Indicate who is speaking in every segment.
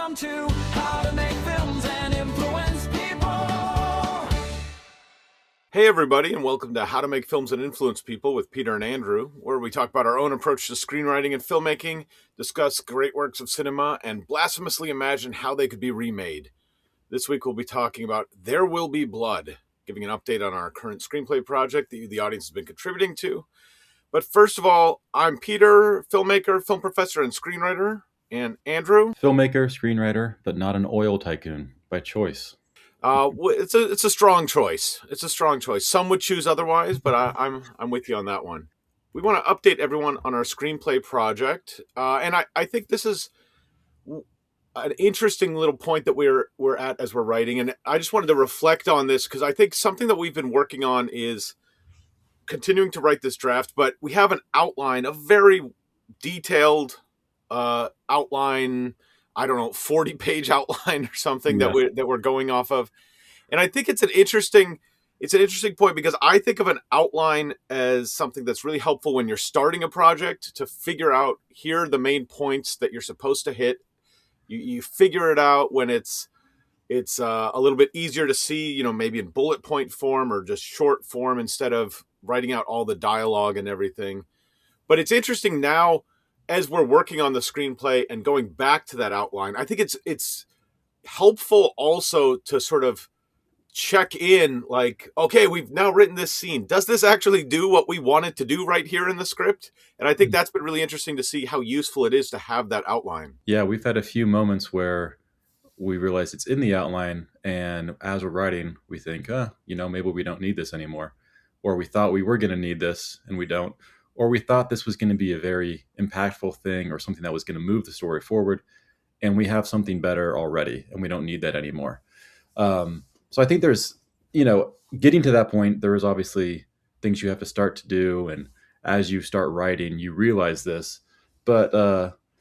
Speaker 1: Welcome to How to Make Films and Influence People.
Speaker 2: Hey everybody, and welcome to How to Make Films and Influence People with Peter and Andrew, where we talk about our own approach to screenwriting and filmmaking, discuss great works of cinema, and blasphemously imagine how they could be remade. This week we'll be talking about There Will Be Blood, giving an update on our current screenplay project that the audience has been contributing to. But first of all, I'm Peter, filmmaker, film professor, and screenwriter, and Andrew.
Speaker 3: Filmmaker, screenwriter, but not an oil tycoon by choice.
Speaker 2: It's a strong choice. It's a strong choice. Some would choose otherwise, but I'm with you on that one. We want to update everyone on our screenplay project, and I think this is an interesting little point that we're at as we're writing, and I just wanted to reflect on this because I think something that we've been working on is continuing to write this draft, but we have an outline, a very detailed outline. I don't know, 40-page outline or something that we're going off of. And I think it's an interesting point because I think of an outline as something that's really helpful when you're starting a project to figure out here are the main points that you're supposed to hit. You figure it out when it's a little bit easier to see, maybe in bullet point form or just short form instead of writing out all the dialogue and everything. But it's interesting now as we're working on the screenplay and going back to that outline. I think it's helpful also to sort of check in like, okay, we've now written this scene. Does this actually do what we want it to do right here in the script? And I think that's been really interesting to see how useful it is to have that outline.
Speaker 3: Yeah, we've had a few moments where we realize it's in the outline, and as we're writing, we think, maybe we don't need this anymore. Or we thought we were going to need this, and we don't. Or we thought this was going to be a very impactful thing or something that was going to move the story forward, and we have something better already, and we don't need that anymore. So I think there's, getting to that point, there is obviously things you have to start to do, and as you start writing, you realize this. But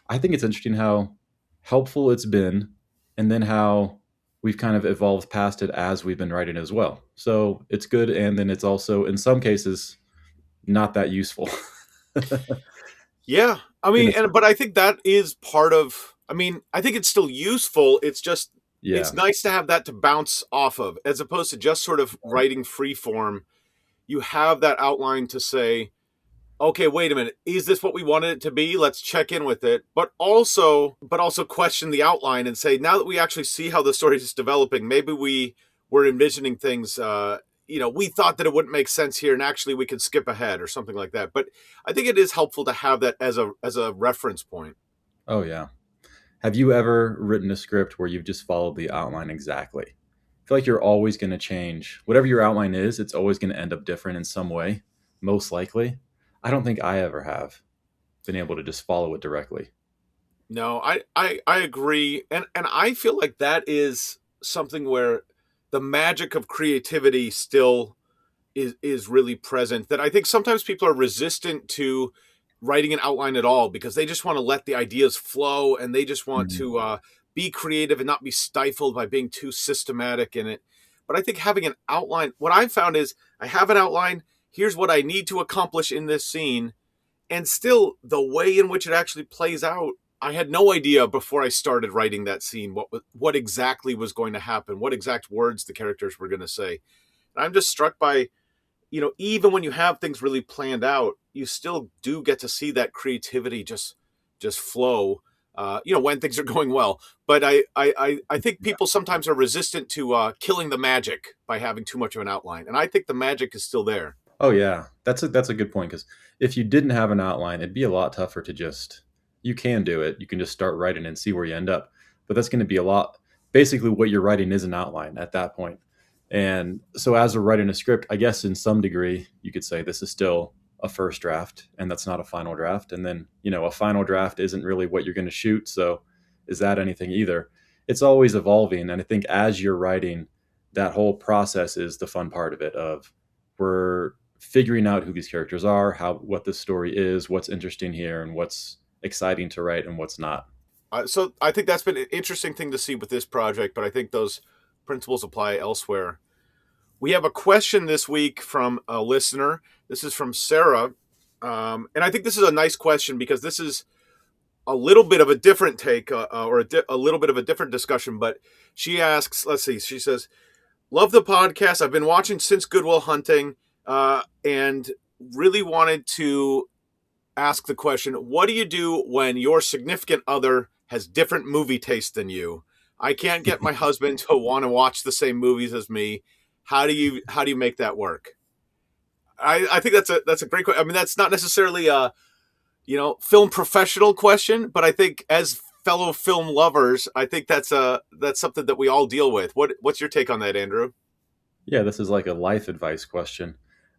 Speaker 3: I think it's interesting how helpful it's been, and then how we've kind of evolved past it as we've been writing as well. So it's good, and then it's also, in some cases, not that useful.
Speaker 2: Yeah. But I think that is part of, I think it's still useful. It's just, It's nice to have that to bounce off of, as opposed to just sort of writing free form. You have that outline to say, okay, wait a minute, is this what we wanted it to be? Let's check in with it. But also question the outline and say, now that we actually see how the story is developing, maybe we were envisioning things, we thought that it wouldn't make sense here, and actually we could skip ahead or something like that. But I think it is helpful to have that as a reference point.
Speaker 3: Oh, yeah. Have you ever written a script where you've just followed the outline exactly? I feel like you're always going to change. Whatever your outline is, it's always going to end up different in some way, most likely. I don't think I ever have been able to just follow it directly.
Speaker 2: No, I agree. And I feel like that is something where the magic of creativity still is really present, that I think sometimes people are resistant to writing an outline at all because they just want to let the ideas flow, and they just want to be creative and not be stifled by being too systematic in it. But I think having an outline, what I've found is I have an outline, here's what I need to accomplish in this scene, and still the way in which it actually plays out, I had no idea before I started writing that scene what exactly was going to happen, what exact words the characters were going to say. And I'm just struck by, even when you have things really planned out, you still do get to see that creativity just flow, when things are going well. But I think people sometimes are resistant to killing the magic by having too much of an outline. And I think the magic is still there.
Speaker 3: Oh, yeah. That's a good point, because if you didn't have an outline, it'd be a lot tougher to just, you can do it. You can just start writing and see where you end up. But that's going to be a lot. Basically, what you're writing is an outline at that point. And so as we're writing a script, I guess in some degree, you could say this is still a first draft, and that's not a final draft. And then, a final draft isn't really what you're going to shoot. So is that anything either? It's always evolving. And I think as you're writing, that whole process is the fun part of it, of we're figuring out who these characters are, what this story is, what's interesting here, and what's exciting to write and what's not.
Speaker 2: So I think that's been an interesting thing to see with this project, but I think those principles apply elsewhere. We have a question this week from a listener. This is from Sarah. And I think this is a nice question because this is a little bit of a different take or a little bit of a different discussion. But she asks, let's see, she says, love the podcast. I've been watching since Good Will Hunting and really wanted to ask the question, what do you do when your significant other has different movie taste than you? I can't get my husband to want to watch the same movies as me. How do you make that work? I think that's a great question. I mean, that's not necessarily a film professional question, but I think as fellow film lovers, I think that's something that we all deal with. What's your take on that, Andrew?
Speaker 3: Yeah, this is like a life advice question.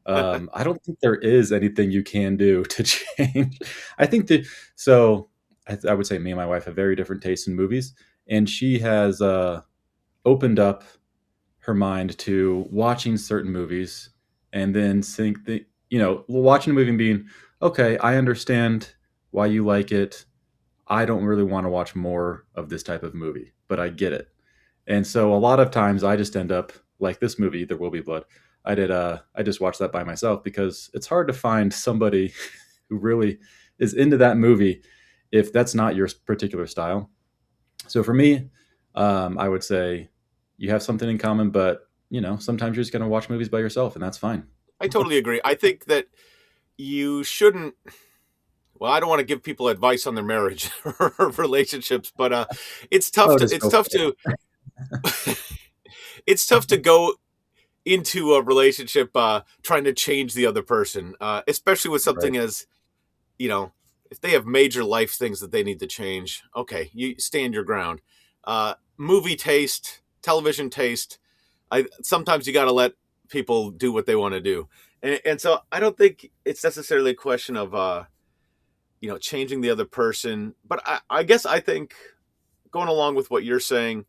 Speaker 3: I don't think there is anything you can do to change. I think that so. I would say me and my wife have very different tastes in movies, and she has opened up her mind to watching certain movies, and then think that watching a movie and being okay. I understand why you like it. I don't really want to watch more of this type of movie, but I get it. And so a lot of times I just end up like this movie, There Will Be Blood. I just watched that by myself because it's hard to find somebody who really is into that movie if that's not your particular style. So for me, I would say you have something in common, but sometimes you're just going to watch movies by yourself, and that's fine.
Speaker 2: I totally agree. I think that you shouldn't. Well, I don't want to give people advice on their marriage or relationships, but it's tough
Speaker 3: Oh,
Speaker 2: to
Speaker 3: just go for it.
Speaker 2: it's tough to go into a relationship trying to change the other person, especially with
Speaker 3: Right.
Speaker 2: something as if they have major life things that they need to change. Okay, you stand your ground. Movie taste, television taste. Sometimes you got to let people do what they want to do, and so I don't think it's necessarily a question of changing the other person. But I guess I think going along with what you're saying,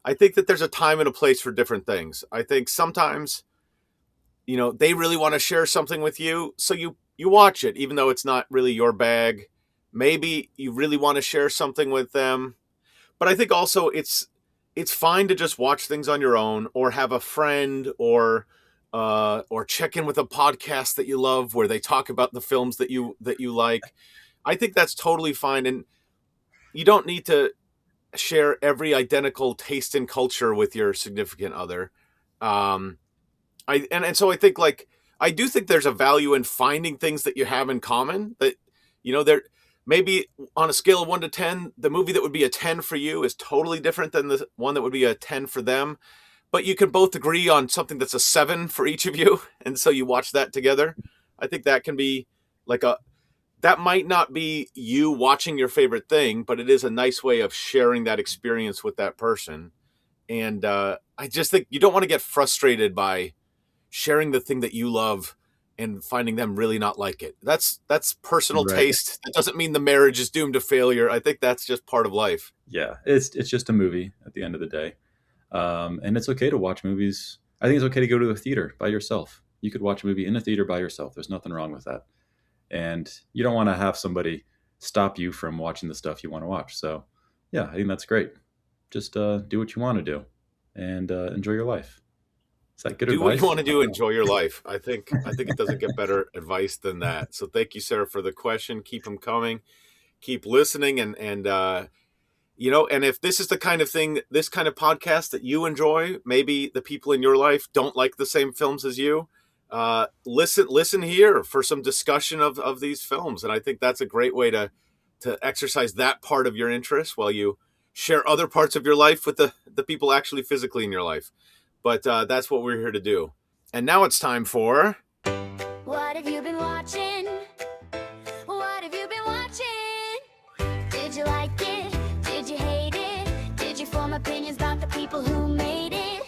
Speaker 2: I think that there's a time and a place for different things. I think sometimes, they really want to share something with you, so you watch it, even though it's not really your bag. Maybe you really want to share something with them, but I think also it's fine to just watch things on your own, or have a friend, or check in with a podcast that you love where they talk about the films that you like. I think that's totally fine, and you don't need to share every identical taste and culture with your significant other. Um, and so I think I do think there's a value in finding things that you have in common. That there maybe on a scale of 1 to 10, the movie that would be a 10 for you is totally different than the one that would be a 10 for them. But you can both agree on something that's a 7 for each of you, and so you watch that together. I think that can be like a that might not be you watching your favorite thing, but it is a nice way of sharing that experience with that person. And I just think you don't want to get frustrated by sharing the thing that you love and finding them really not like it. That's personal
Speaker 3: Right.
Speaker 2: taste. That doesn't mean the marriage is doomed to failure. I think that's just part of life.
Speaker 3: Yeah, it's just a movie at the end of the day, and it's okay to watch movies. I think it's okay to go to the theater by yourself. You could watch a movie in a theater by yourself. There's nothing wrong with that, and you don't want to have somebody stop you from watching the stuff you want to watch. So, yeah, I think that's great. Just do what you want to do, and enjoy your life. Is that good
Speaker 2: Do what you
Speaker 3: advice?
Speaker 2: want to do, enjoy your life. I think it doesn't get better advice than that. So thank you, Sarah, for the question. Keep them coming. Keep listening, and if this is the kind of thing, this kind of podcast that you enjoy, maybe the people in your life don't like the same films as you. Listen here for some discussion of these films, and I think that's a great way to exercise that part of your interest while you share other parts of your life with the people actually physically in your life. But that's what we're here to do. And now it's time for.
Speaker 4: What have you been watching? What have you been watching? Did you like it? Did you hate it? Did you form opinions about the people who made it?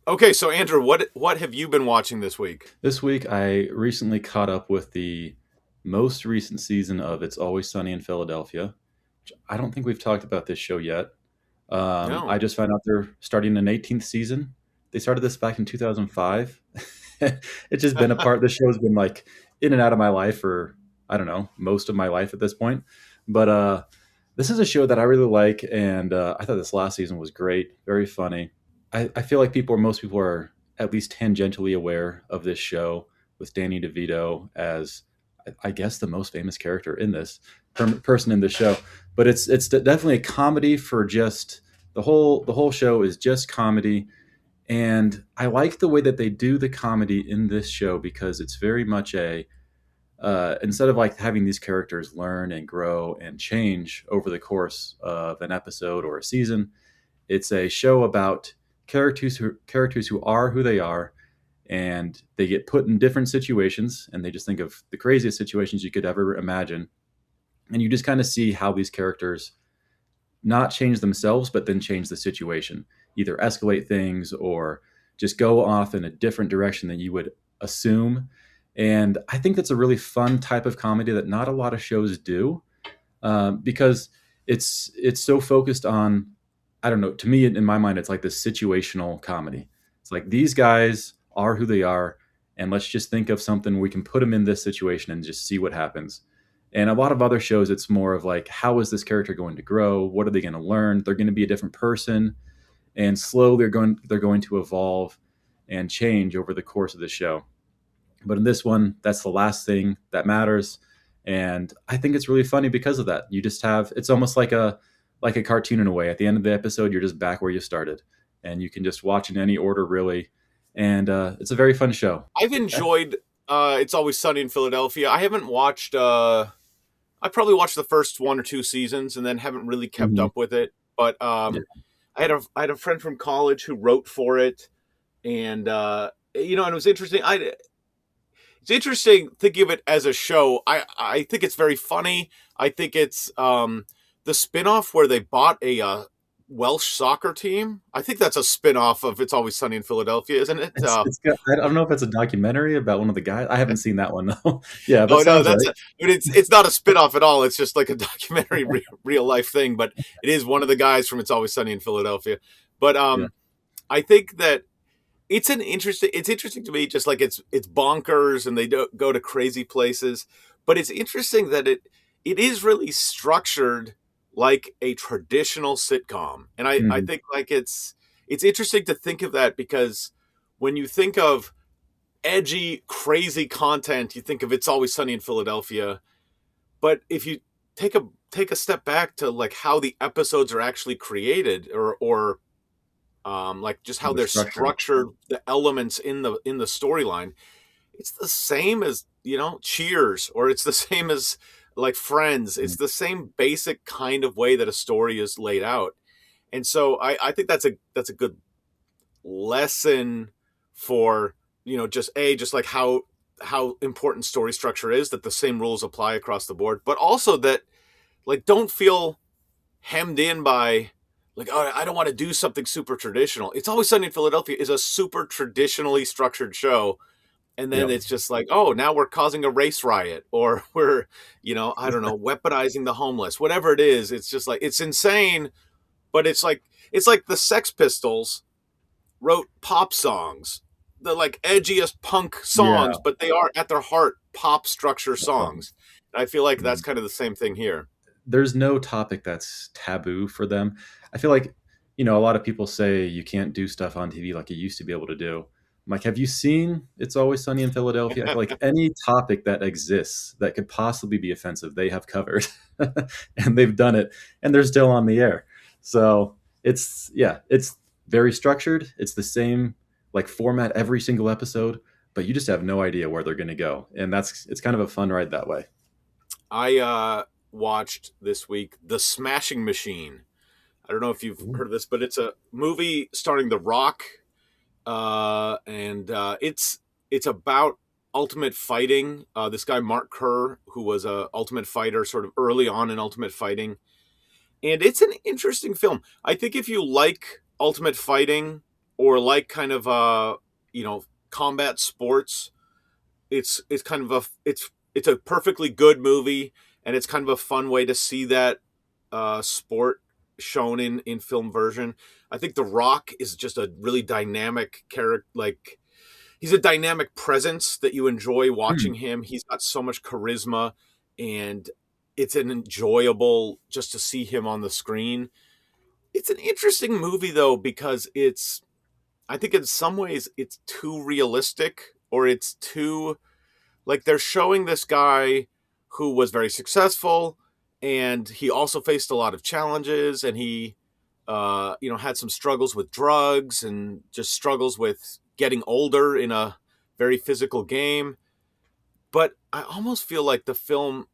Speaker 2: Okay, so Andrew, what have you been watching this week?
Speaker 3: This week, I recently caught up with the most recent season of It's Always Sunny in Philadelphia. Which I don't think we've talked about this show yet.
Speaker 2: No.
Speaker 3: I just found out they're starting an 18th season. They started this back in 2005. It's just been a part. The show's been like in and out of my life for, I don't know, most of my life at this point. But this is a show that I really like, and I thought this last season was great, very funny. I feel like most people are at least tangentially aware of this show with Danny DeVito as, I guess, the most famous character in this. person in the show. But it's definitely a comedy for just the whole show is just comedy. And I like the way that they do the comedy in this show because it's very much a instead of like having these characters learn and grow and change over the course of an episode or a season, it's a show about characters who are who they are, and they get put in different situations, and they just think of the craziest situations you could ever imagine, and you just kind of see how these characters not change themselves, but then change the situation, either escalate things or just go off in a different direction than you would assume. And I think that's a really fun type of comedy that not a lot of shows do, because it's so focused on, I don't know, to me in my mind it's like this situational comedy. It's like these guys are who they are, and let's just think of something where we can put them in this situation and just see what happens. And a lot of other shows, it's more of like, how is this character going to grow? What are they going to learn? They're going to be a different person, and slowly they're going to evolve and change over the course of the show. But in this one, that's the last thing that matters, and I think it's really funny because of that. You just have it's almost like a cartoon in a way. At the end of the episode, you're just back where you started, and you can just watch in any order really. And it's a very fun show.
Speaker 2: I've enjoyed It's Always Sunny in Philadelphia. I haven't watched I probably watched the first one or two seasons and then haven't really kept
Speaker 3: Mhm.
Speaker 2: up with it. But
Speaker 3: Yeah.
Speaker 2: I had a friend from college who wrote for it, and and it was interesting. It's interesting thinking of it as a show. I think it's very funny. I think it's the spinoff where they bought a Welsh soccer team. I think that's a spinoff of It's Always Sunny in Philadelphia, isn't it?
Speaker 3: I don't know if it's a documentary about one of the guys. I haven't seen that one though. Yeah, that
Speaker 2: Oh no,
Speaker 3: sounds right.
Speaker 2: it's not a spin-off at all. It's just like a documentary real life thing, but it is one of the guys from It's Always Sunny in Philadelphia. But
Speaker 3: Yeah.
Speaker 2: I think that it's interesting to me, just like it's bonkers and they go to crazy places, but it's interesting that it is really structured like a traditional sitcom. And I
Speaker 3: Mhm.
Speaker 2: think like it's interesting to think of that, because when you think of edgy, crazy content, you think of It's Always Sunny in Philadelphia. But if you take a step back to like how the episodes are actually created, or like just how
Speaker 3: They're
Speaker 2: they're
Speaker 3: structured.
Speaker 2: structured, the elements in the storyline, it's the same as Cheers, or it's the same as like Friends.
Speaker 3: Mhm.
Speaker 2: It's the same basic kind of way that a story is laid out. And so I think that's a good lesson for just like how important story structure is, that the same rules apply across the board, but also that like don't feel hemmed in by like, oh, I don't want to do something super traditional. It's Always Sunny in Philadelphia is a super traditionally structured show, and then
Speaker 3: Yep.
Speaker 2: it's just like, oh, now we're causing a race riot, or we're I don't know, weaponizing the homeless, whatever it is. It's just like it's insane, but it's like the Sex Pistols wrote pop songs, the like edgiest punk
Speaker 3: Yeah.
Speaker 2: songs, but they are at their heart pop structure songs. And I feel like that's
Speaker 3: Mhm.
Speaker 2: kind of the same thing here.
Speaker 3: There's no topic that's taboo for them. I feel like, a lot of people say you can't do stuff on TV like you used to be able to do. I'm like, have you seen It's Always Sunny in Philadelphia? I feel like any topic that exists that could possibly be offensive, they have covered, and they've done it, and they're still on the air. So it's very structured. It's the same like format every single episode, but you just have no idea where they're going to go, and it's kind of a fun ride that way.
Speaker 2: I watched this week The Smashing Machine. I don't know if you've
Speaker 3: Ooh.
Speaker 2: heard of this, but it's a movie starring The Rock, and it's about ultimate fighting. This guy Mark Kerr, who was a ultimate fighter, sort of early on in ultimate fighting, and it's an interesting film. I think if you like ultimate fighting, or like kind of combat sports, it's kind of it's a perfectly good movie, and it's kind of a fun way to see that sport shown in film version. I think The Rock is just a really dynamic character. Like, he's a dynamic presence that you enjoy
Speaker 3: Hmm.
Speaker 2: watching him. He's got so much charisma, and it's an enjoyable just to see him on the screen. It's an interesting movie though, because I think in some ways it's too realistic, or it's too like they're showing this guy who was very successful, and he also faced a lot of challenges, and he had some struggles with drugs and just struggles with getting older in a very physical game. But I almost feel like the film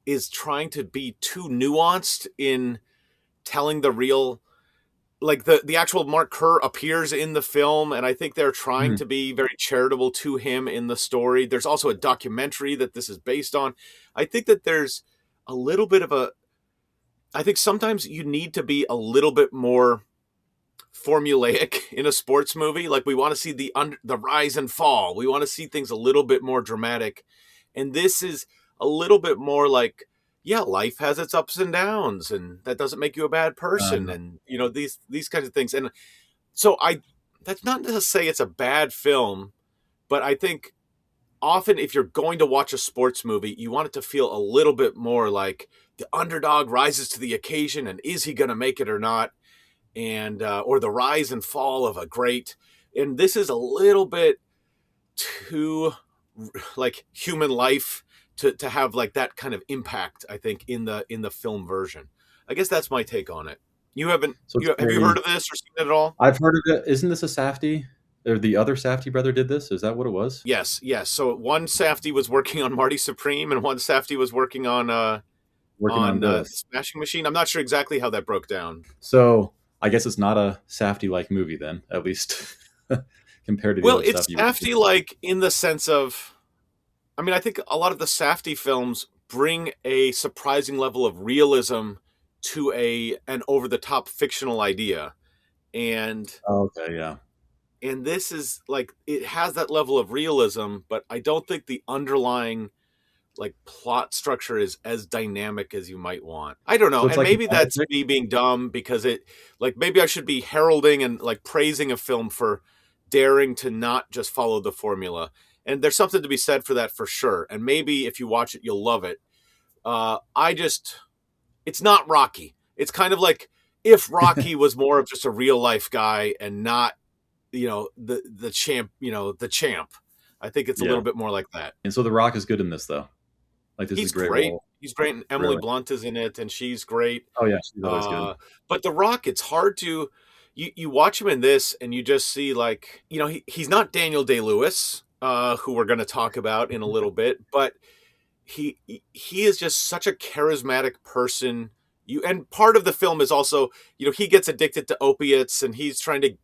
Speaker 2: is trying to be too nuanced in telling the real, like the actual Mark Kerr appears in the film, and I think they're trying to be very charitable to him in the story. There's also a documentary that this is based on. I think that there's a little bit of I think sometimes you need to be a little bit more formulaic in a sports movie. Like, we want to see the rise and fall. We want to see things a little bit more dramatic. And this is a little bit more like, yeah, life has its ups and downs, and that doesn't make you a bad person. And, these kinds of things. And so that's not to say it's a bad film, but I think often if you're going to watch a sports movie, you want it to feel a little bit more like the underdog rises to the occasion, and is he going to make it or not? And or the rise and fall of a great. And this is a little bit too like human life to have like that kind of impact, I think, in the film version. I guess that's my take on it. You haven't have you heard of this or seen it at all?
Speaker 3: I've heard of it. Isn't this a Safdie? Or the other Safdie brother did this? Is that what it was?
Speaker 2: Yes. So one Safdie was working on Marty Supreme, and one Safdie was working on Smashing Machine. I'm not sure exactly how that broke down.
Speaker 3: So I guess it's not a Safdie-like movie then, at least compared to the other
Speaker 2: it's
Speaker 3: stuff
Speaker 2: Safdie-like in the sense of, I mean, I think a lot of the Safdie films bring a surprising level of realism to an over-the-top fictional idea. And
Speaker 3: okay, yeah.
Speaker 2: And this is like, it has that level of realism, but I don't think the underlying like plot structure is as dynamic as you might want. I don't know.
Speaker 3: So it's
Speaker 2: and
Speaker 3: like
Speaker 2: maybe that's me being dumb, because maybe I should be heralding and like praising a film for daring to not just follow the formula. And there's something to be said for that for sure. And maybe if you watch it, you'll love it. It's not Rocky. It's kind of like if Rocky was more of just a real life guy and not, the champ, the champ. I think it's a little bit more like that.
Speaker 3: And so The Rock is good in this, though. Like, this is a great role.
Speaker 2: He's great. And Emily Blunt is in it, and she's great.
Speaker 3: Oh yeah, she's always good.
Speaker 2: But The Rock, it's hard to you watch him in this, and you just see like, he's not Daniel Day-Lewis, who we're going to talk about in a little bit, but he is just such a charismatic person. And part of the film is also, he gets addicted to opiates, and he's trying to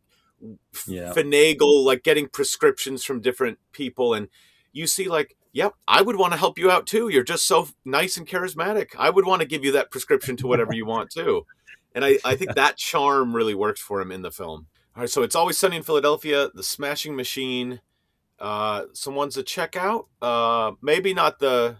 Speaker 2: finagle like getting prescriptions from different people, and you see like, yep, I would want to help you out too. You're just so nice and charismatic. I would want to give you that prescription to whatever you want too. And I think that charm really works for him in the film. All right, so It's Always Sunny in Philadelphia, The Smashing Machine, some ones to check out. Maybe not the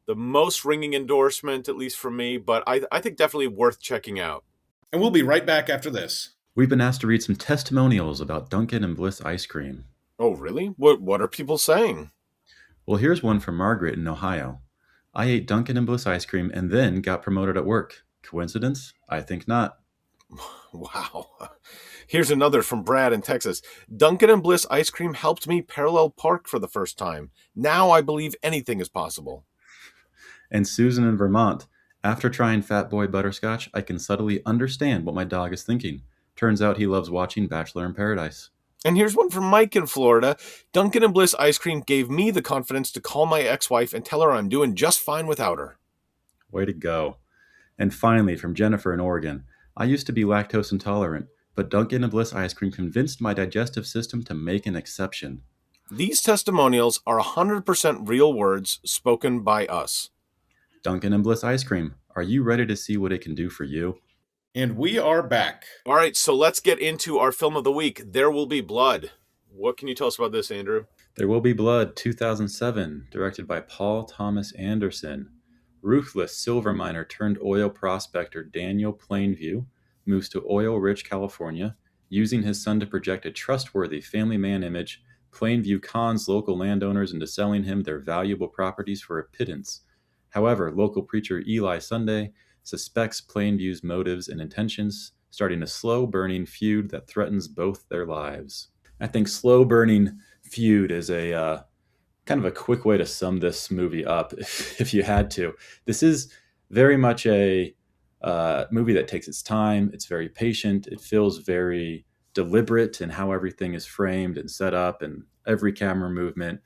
Speaker 2: most ringing endorsement, at least from me, but I think definitely worth checking out.
Speaker 5: And we'll be right back after this.
Speaker 3: We've been asked to read some testimonials about Dunkin' and Bliss ice cream.
Speaker 2: Oh, really? What are people saying?
Speaker 3: Well, here's one from Margaret in Ohio. I ate Dunkin' and Bliss ice cream and then got promoted at work. Coincidence? I think not.
Speaker 2: Wow. Here's another from Brad in Texas. Dunkin' and Bliss ice cream helped me parallel park for the first time. Now I believe anything is possible.
Speaker 3: And Susan in Vermont. After trying Fat Boy Butterscotch, I can subtly understand what my dog is thinking. Turns out he loves watching Bachelor in Paradise.
Speaker 2: And here's one from Mike in Florida. Dunkin' and Bliss ice cream gave me the confidence to call my ex-wife and tell her I'm doing just fine without her.
Speaker 3: Way to go. And finally, from Jennifer in Oregon. I used to be lactose intolerant, but Dunkin' and Bliss ice cream convinced my digestive system to make an exception.
Speaker 2: These testimonials are 100% real words spoken by us.
Speaker 3: Dunkin' and Bliss ice cream. Are you ready to see what it can do for you?
Speaker 5: And we are back.
Speaker 2: All right, so let's get into our film of the week, There Will Be Blood. What can you tell us about this, Andrew?
Speaker 3: There Will Be Blood, 2007, directed by Paul Thomas Anderson. Ruthless silver miner turned oil prospector Daniel Plainview moves to oil-rich California. Using his son to project a trustworthy family man image, Plainview cons local landowners into selling him their valuable properties for a pittance. However, local preacher Eli Sunday suspects Plainview's motives and intentions, starting a slow-burning feud that threatens both their lives. I think slow-burning feud is a kind of a quick way to sum this movie up, if you had to. This is very much a movie that takes its time. It's very patient. It feels very deliberate in how everything is framed and set up, and every camera movement.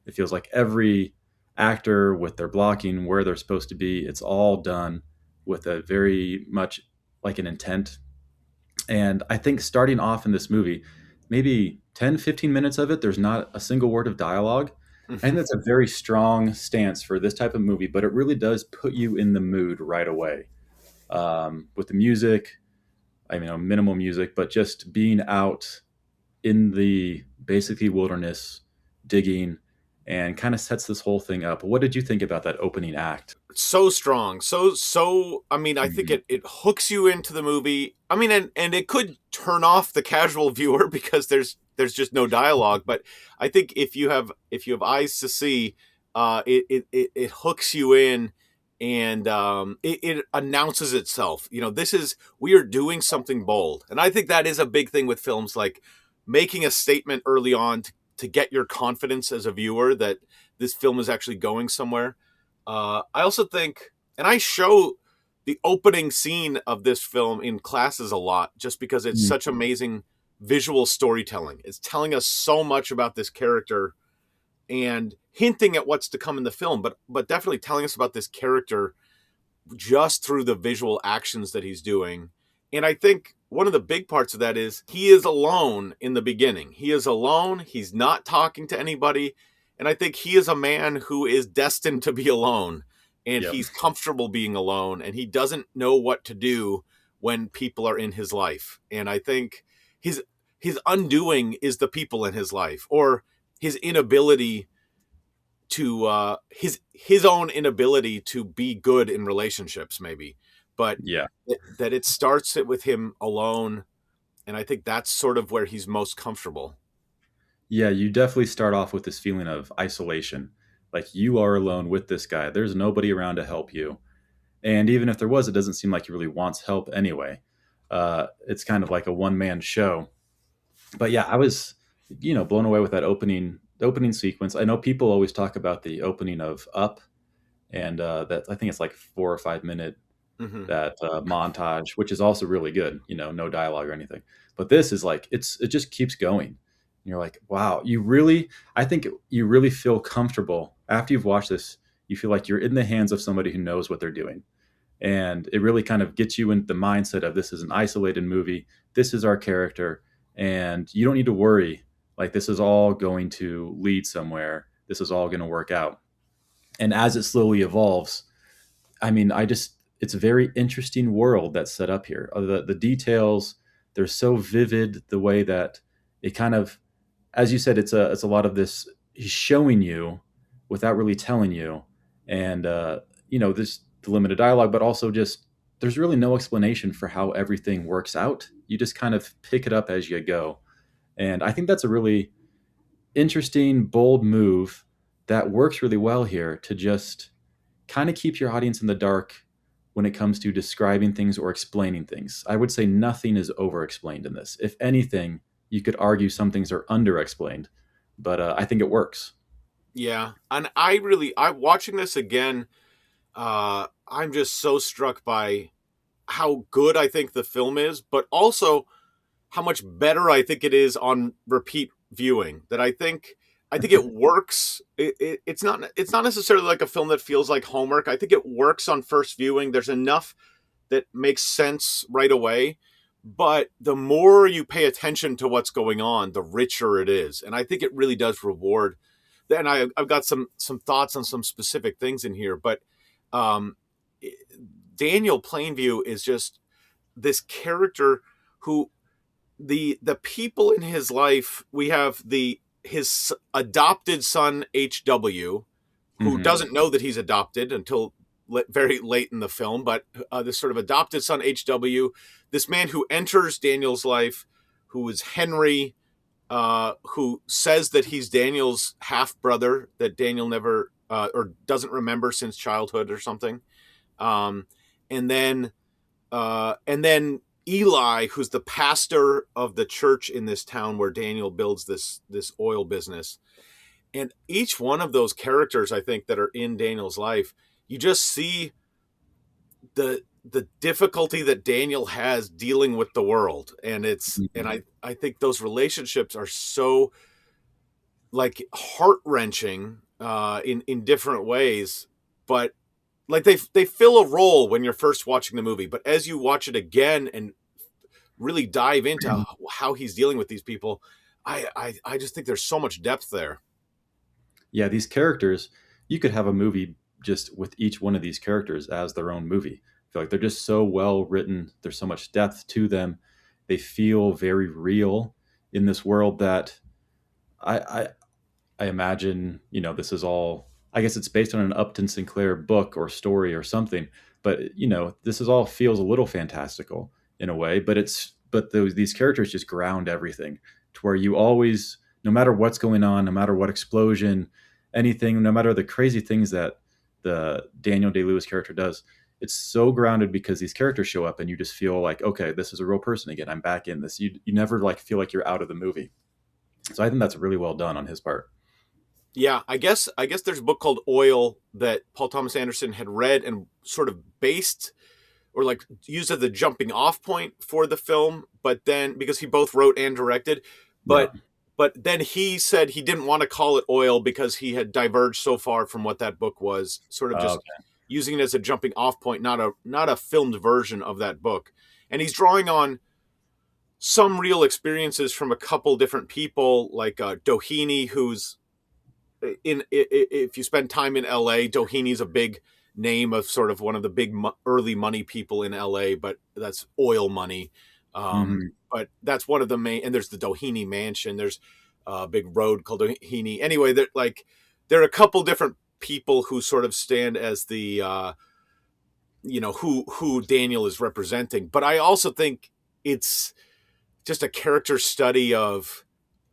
Speaker 3: It feels like every actor with their blocking, where they're supposed to be, it's all done with a very much like an intent. And I think starting off in this movie, maybe 10, 15 minutes of it, there's not a single word of dialogue. I think that's a very strong stance for this type of movie, but it really does put you in the mood right away. With the music, I mean, minimal music, but just being out in the basically wilderness, digging, and kind of sets this whole thing up. What did you think about that opening act?
Speaker 2: So strong, so I mean, I think it hooks you into the movie. I mean, and it could turn off the casual viewer because there's just no dialogue, but I think if you have eyes to see, it hooks you in, and it announces itself. We are doing something bold, and I think that is a big thing with films, like making a statement early on to get your confidence as a viewer that this film is actually going somewhere. I also think, and I show the opening scene of this film in classes a lot, just because it's such amazing visual storytelling. It's telling us so much about this character and hinting at what's to come in the film, but definitely telling us about this character just through the visual actions that he's doing. And I think one of the big parts of that is he is alone in the beginning. He is alone. He's not talking to anybody. And I think he is a man who is destined to be alone, and he's comfortable being alone, and he doesn't know what to do when people are in his life. And I think his undoing is the people in his life, or his inability to his own inability to be good in relationships, maybe. But that it starts with him alone, and I think that's sort of where he's most comfortable.
Speaker 3: Yeah, you definitely start off with this feeling of isolation. Like you are alone with this guy. There's nobody around to help you. And even if there was, it doesn't seem like he really wants help anyway. It's kind of like a one-man show. But yeah, I was, blown away with that opening sequence. I know people always talk about the opening of Up, and that I think it's like 4 or 5 minute that montage, which is also really good. No dialogue or anything. But this is like it just keeps going. And you're like, wow, I think you really feel comfortable after you've watched this. You feel like you're in the hands of somebody who knows what they're doing. And it really kind of gets you into the mindset of this is an isolated movie. This is our character. And you don't need to worry. Like this is all going to lead somewhere. This is all going to work out. And as it slowly evolves, I mean, it's a very interesting world that's set up here. The details, they're so vivid, the way that it kind of, as you said, it's a lot of this, he's showing you without really telling you. And, this the limited dialogue, but also just there's really no explanation for how everything works out. You just kind of pick it up as you go. And I think that's a really interesting, bold move that works really well here to just kind of keep your audience in the dark when it comes to describing things or explaining things. I would say nothing is over-explained in this. If anything, you could argue some things are under-explained, but I think it works.
Speaker 2: Yeah, and I'm watching this again. I'm just so struck by how good I think the film is, but also how much better I think it is on repeat viewing. That I think it works. It's not necessarily like a film that feels like homework. I think it works on first viewing. There's enough that makes sense right away, but the more you pay attention to what's going on, the richer it is, and I think it really does reward. And I've got some thoughts on some specific things in here, but Daniel Plainview is just this character who the people in his life. We have his adopted son HW, who doesn't know that he's adopted until very late in the film. But this sort of adopted son HW, this man who enters Daniel's life, who is Henry, who says that he's Daniel's half brother that Daniel never or doesn't remember since childhood or something. And then Eli, who's the pastor of the church in this town where Daniel builds this oil business. And each one of those characters, I think, that are in Daniel's life, you just see the difficulty that Daniel has dealing with the world, and I think those relationships are so like heart wrenching in different ways, but like they fill a role when you're first watching the movie, but as you watch it again and really dive into how he's dealing with these people, I just think there's so much depth there.
Speaker 3: Yeah, these characters, you could have a movie just with each one of these characters as their own movie. I feel like they're just so well written. There's so much depth to them. They feel very real in this world that I, I I imagine, this is all, I guess it's based on an Upton Sinclair book or story or something, but this is all feels a little fantastical in a way, but these characters just ground everything to where you always, no matter what's going on, no matter what explosion, anything, no matter the crazy things that the Daniel Day-Lewis character does, it's so grounded because these characters show up and you just feel like, okay, this is a real person again. I'm back in this. You never like feel like you're out of the movie. So I think that's really well done on his part.
Speaker 2: Yeah, I guess there's a book called Oil that Paul Thomas Anderson had read and sort of based or like used as the jumping off point for the film, but then because he both wrote and directed, but
Speaker 3: Yeah.
Speaker 2: but then he said he didn't want to call it Oil because he had diverged so far from what that book was, sort of just
Speaker 3: Okay.
Speaker 2: using it as a jumping off point, not a filmed version of that book. And he's drawing on some real experiences from a couple different people, like Doheny, who's if you spend time in LA, Doheny's a big name of sort of one of the big early money people in LA, but that's oil money.
Speaker 3: Mhm.
Speaker 2: But that's one of the main, and there's the Doheny Mansion. There's a big road called Doheny. Anyway, there are a couple different people who sort of stand as the, who Daniel is representing. But I also think it's just a character study of,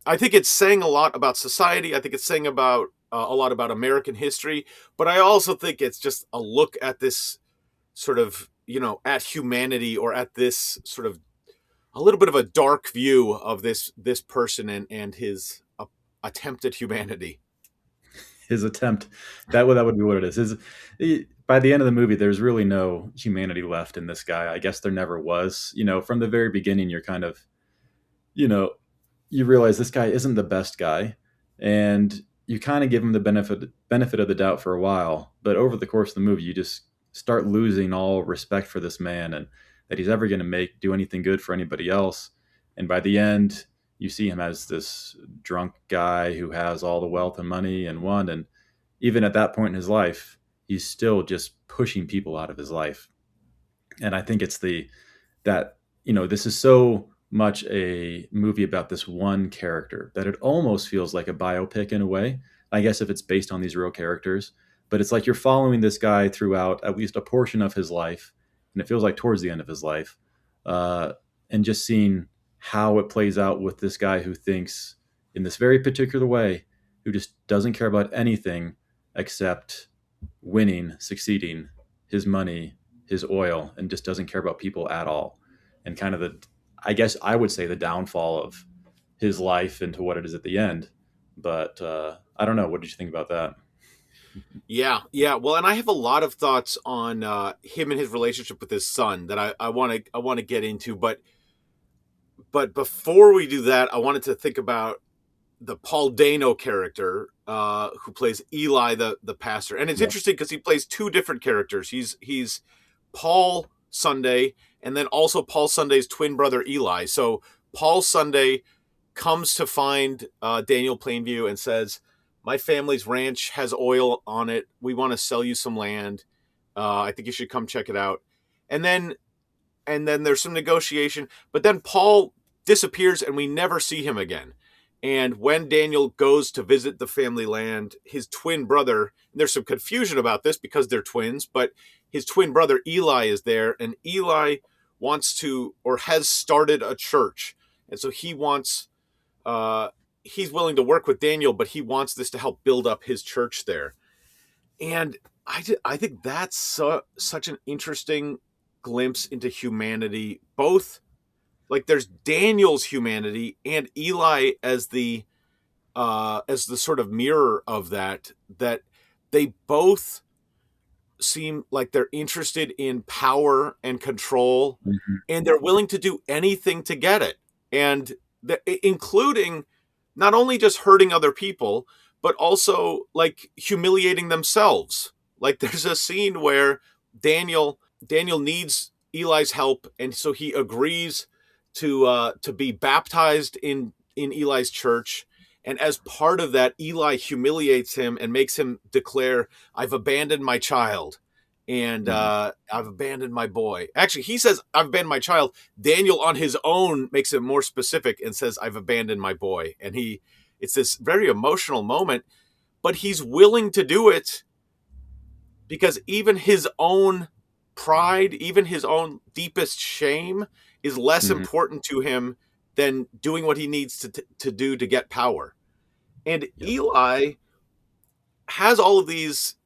Speaker 2: I think it's saying a lot about society. I think it's saying about a lot about American history, but I also think it's just a look at this sort of, at humanity, or at this sort of a little bit of a dark view of this person and his attempt at humanity.
Speaker 3: His attempt, that would be what it is. By the end of the movie, there's really no humanity left in this guy. I guess there never was. From the very beginning, you're kind of, you know, you realize this guy isn't the best guy, and you kind of give him the benefit of the doubt for a while. But over the course of the movie, you just start losing all respect for this man and that he's ever going to do anything good for anybody else. And by the end, you see him as this drunk guy who has all the wealth and money and won. And even at that point in his life, he's still just pushing people out of his life. And I think it's that this is so much a movie about this one character that it almost feels like a biopic in a way. I guess if it's based on these real characters, but it's like you're following this guy throughout at least a portion of his life, and it feels like towards the end of his life, uh, and just seeing how it plays out with this guy who thinks in this very particular way, who just doesn't care about anything except winning, succeeding, his money, his oil, and just doesn't care about people at all. And kind of I guess I would say the downfall of his life into what it is at the end. But I don't know. What did you think about that?
Speaker 2: Yeah, yeah. Well, and I have a lot of thoughts on him and his relationship with his son that I want to get into, but before we do that, I wanted to think about the Paul Dano character who plays Eli the pastor, and it's
Speaker 3: Yeah.
Speaker 2: interesting because he plays two different characters. He's Paul Sunday, and then also Paul Sunday's twin brother Eli. So Paul Sunday comes to find Daniel Plainview and says, "My family's ranch has oil on it. We want to sell you some land. I think you should come check it out." And then there's some negotiation, but then Paul disappears and we never see him again. And when Daniel goes to visit the family land, his twin brother, and there's some confusion about this because they're twins, but his twin brother Eli is there, and Eli wants to, or has started a church. And so he's willing to work with Daniel, but he wants this to help build up his church there. And I think that's such an interesting glimpse into humanity, both like there's Daniel's humanity and Eli as the sort of mirror of that they both seem like they're interested in power and control,
Speaker 3: Mhm.
Speaker 2: and they're willing to do anything to get it. And including not only just hurting other people, but also like humiliating themselves. Like there's a scene where Daniel needs Eli's help, and so he agrees to be baptized in Eli's church. And as part of that, Eli humiliates him and makes him declare, "I've abandoned my child, and
Speaker 3: Mhm.
Speaker 2: I've abandoned my boy." Actually, he says, "I've abandoned my child." Daniel, on his own, makes it more specific and says, "I've abandoned my boy." And it's this very emotional moment, but he's willing to do it because even his own pride, even his own deepest shame, is less
Speaker 3: Mhm.
Speaker 2: important to him than doing what he needs to do to get power. And
Speaker 3: Yep.
Speaker 2: Eli has all of these,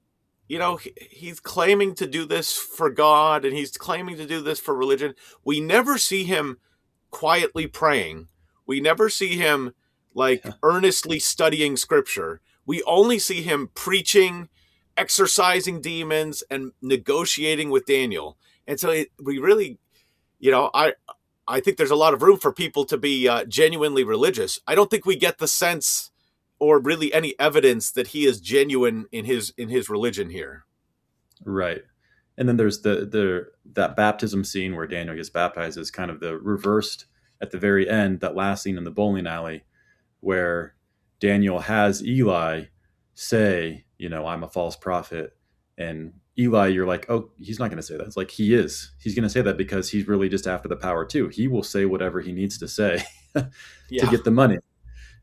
Speaker 2: he's claiming to do this for God, and he's claiming to do this for religion. We never see him quietly praying. We never see him like
Speaker 3: Yeah.
Speaker 2: earnestly studying scripture. We only see him preaching, exorcising demons, and negotiating with Daniel. And so we really, I think there's a lot of room for people to be genuinely religious. I don't think we get the sense or really any evidence that he is genuine in his religion here.
Speaker 3: Right. And then there's that baptism scene where Daniel gets baptized is kind of the reversed at the very end, that last scene in the bowling alley where Daniel has Eli say, I'm a false prophet. And Eli, you're like, oh, he's not going to say that. It's like he is. He's going to say that because he's really just after the power too. He will say whatever he needs to say to
Speaker 2: Yeah.
Speaker 3: get the money.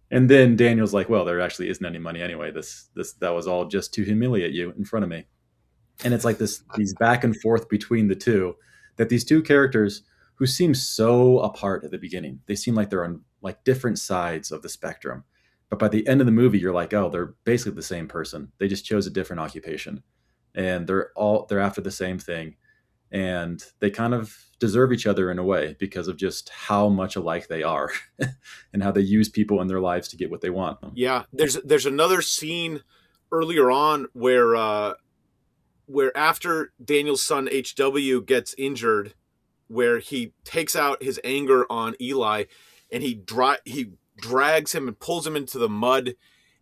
Speaker 3: And then Daniel's like, well, there actually isn't any money anyway. That was all just to humiliate you in front of me. And it's like these back and forth between the two, that these two characters who seem so apart at the beginning, they seem like they're on like different sides of the spectrum. But by the end of the movie, you're like, oh, they're basically the same person. They just chose a different occupation, and they're after the same thing, and they kind of deserve each other in a way because of just how much alike they are and how they use people in their lives to get what they want.
Speaker 2: Yeah, there's another scene earlier on where after Daniel's son HW gets injured, where he takes out his anger on Eli, and he drags him and pulls him into the mud,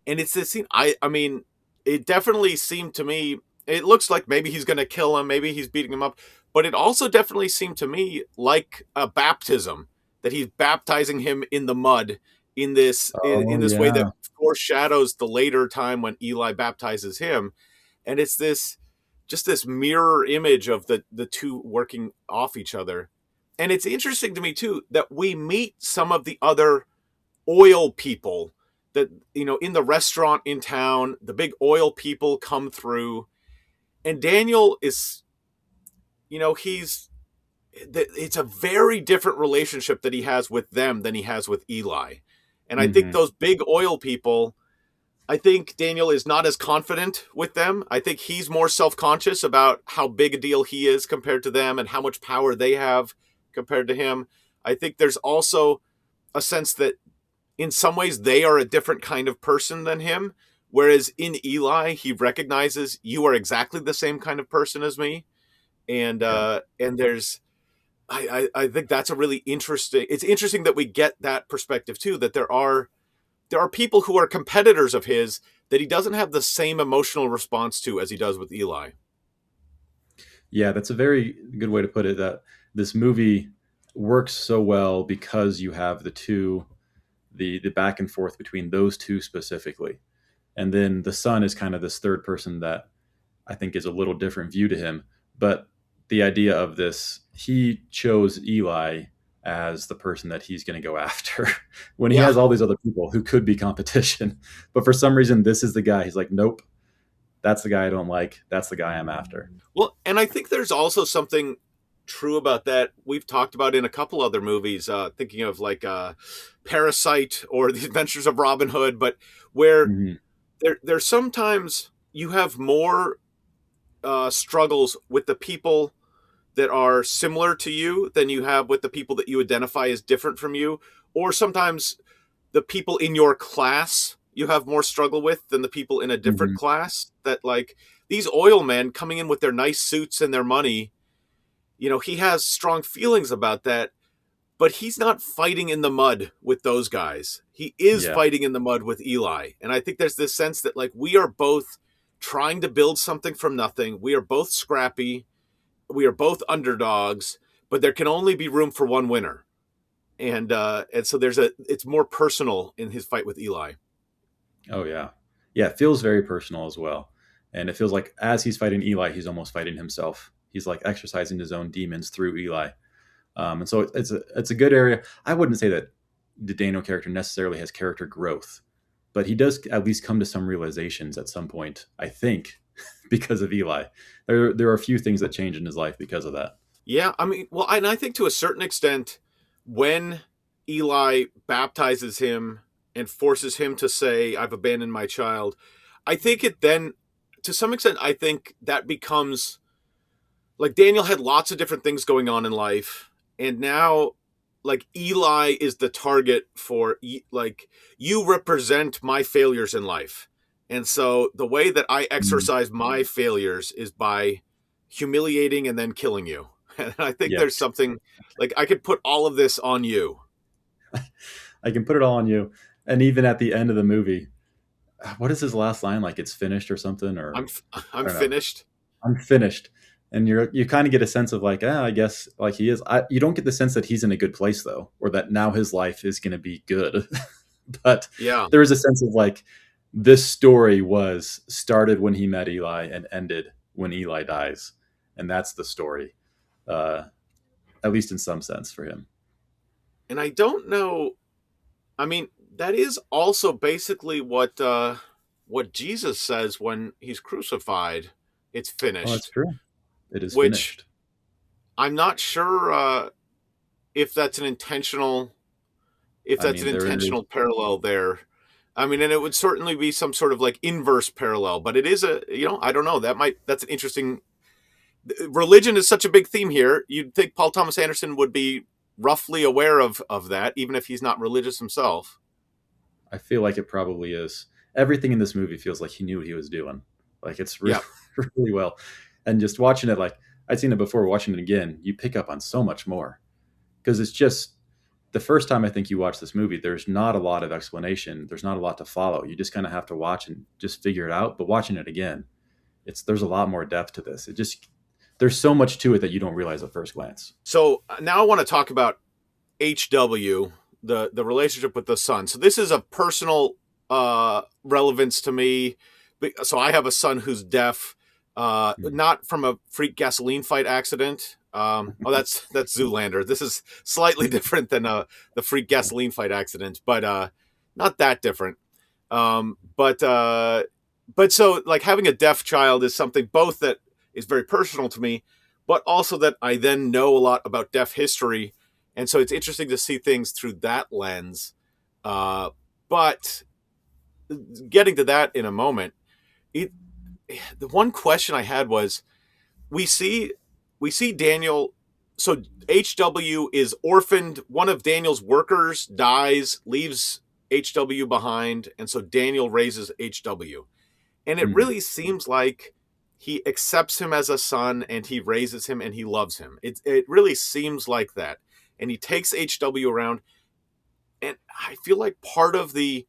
Speaker 2: and it's this scene. I mean, it definitely seemed to me. It looks like maybe he's going to kill him, maybe he's beating him up, but it also definitely seemed to me like a baptism, that he's baptizing him in the mud in
Speaker 3: Oh
Speaker 2: this way that
Speaker 3: yeah.
Speaker 2: foreshadows the later time when Eli baptizes him. And it's this mirror image of the two working off each other. And it's interesting to me too that we meet some of the other oil people that, in the restaurant in town. The big oil people come through, and Daniel is, he's it's a very different relationship that he has with them than he has with Eli. And I think
Speaker 3: Hmm.
Speaker 2: those big oil people, I think Daniel is not as confident with them. I think he's more self-conscious about how big a deal he is compared to them and how much power they have compared to him. I think there's also a sense that in some ways they are a different kind of person than him. Whereas in Eli, he recognizes, you are exactly the same kind of person as me. And
Speaker 3: Yeah.
Speaker 2: there's, I think that's a really interesting. It's interesting that we get that perspective too. That there are people who are competitors of his that he doesn't have the same emotional response to as he does with Eli.
Speaker 3: Yeah, that's a very good way to put it. That this movie works so well because you have the back and forth between those two specifically, and then the son is kind of this third person that I think is a little different view to him. But the idea of this, he chose Eli as the person that he's going to go after when he
Speaker 2: Yeah.
Speaker 3: has all these other people who could be competition. But for some reason, this is the guy. He's like, nope, that's the guy I don't like. That's the guy I'm after.
Speaker 2: Well, and I think there's also something true about that we've talked about in a couple other movies, thinking of like Parasite or The Adventures of Robin Hood, but where
Speaker 3: Mhm.
Speaker 2: there's sometimes you have more struggles with the people that are similar to you than you have with the people that you identify as different from you, or sometimes the people in your class you have more struggle with than the people in a different
Speaker 3: Mhm.
Speaker 2: class. That like these oil men coming in with their nice suits and their money, he has strong feelings about that, but he's not fighting in the mud with those guys. He is
Speaker 3: Yeah.
Speaker 2: fighting in the mud with Eli. And I think there's this sense that like we are both trying to build something from nothing. We are both scrappy. We are both underdogs, but there can only be room for one winner. And so it's more personal in his fight with Eli.
Speaker 3: Oh yeah. Yeah, it feels very personal as well. And it feels like as he's fighting Eli, he's almost fighting himself. He's like exercising his own demons through Eli. And so it's a good area. I wouldn't say that the Daniel character necessarily has character growth, but he does at least come to some realizations at some point, I think, because of Eli. There are a few things that change in his life because of that.
Speaker 2: Yeah, I mean, well, and I think to a certain extent, when Eli baptizes him and forces him to say, "I've abandoned my child," I think it then, to some extent, I think that becomes like Daniel had lots of different things going on in life, and now, like Eli is the target for like you represent my failures in life, and so the way that I exercise my failures is by humiliating and then killing you. And I think
Speaker 3: Yeah.
Speaker 2: there's something like I could put all of this on you.
Speaker 3: I can put it all on you. And even at the end of the movie, what is his last line? Like it's finished or something? Or
Speaker 2: I'm
Speaker 3: I don't know.
Speaker 2: finished.
Speaker 3: I'm finished. And you kind of get a sense of like, I guess like he is. You don't get the sense that he's in a good place though, or that now his life is going to be good. But
Speaker 2: Yeah.
Speaker 3: there is a sense of like this story was started when he met Eli and ended when Eli dies, and that's the story, at least in some sense for him.
Speaker 2: And I don't know. I mean, that is also basically what Jesus says when he's crucified. It's finished.
Speaker 3: Oh, that's true. It is
Speaker 2: Which-
Speaker 3: finished.
Speaker 2: I'm not sure if that's an intentional
Speaker 3: There is-
Speaker 2: parallel there. I mean, and it would certainly be some sort of like inverse parallel, but it is I don't know. That's an interesting. Religion is such a big theme here. You'd think Paul Thomas Anderson would be roughly aware of that, even if he's not religious himself.
Speaker 3: I feel like it probably is. Everything in this movie feels like he knew what he was doing. Like it's really, really well. And just watching it, like I'd seen it before, watching it again, you pick up on so much more. Because it's just the first time I think you watch this movie, there's not a lot of explanation. There's not a lot to follow. You just kind of have to watch and just figure it out. But watching it again, there's a lot more depth to this. There's so much to it that you don't realize at first glance.
Speaker 2: So now I want to talk about HW, the relationship with the son. So this is a personal relevance to me. So I have a son who's deaf, not from a freak gasoline fight accident. That's Zoolander. This is slightly different than the freak gasoline fight accident, but not that different. But so like having a deaf child is something both that is very personal to me, but also that I then know a lot about deaf history. And so it's interesting to see things through that lens. But getting to that in a moment, the one question I had was, we see Daniel. So HW is orphaned. One of Daniel's workers dies, leaves HW behind. And so Daniel raises HW. And it really seems like he accepts him as a son and he raises him and he loves him. It really seems like that. And he takes HW around. And I feel like part of the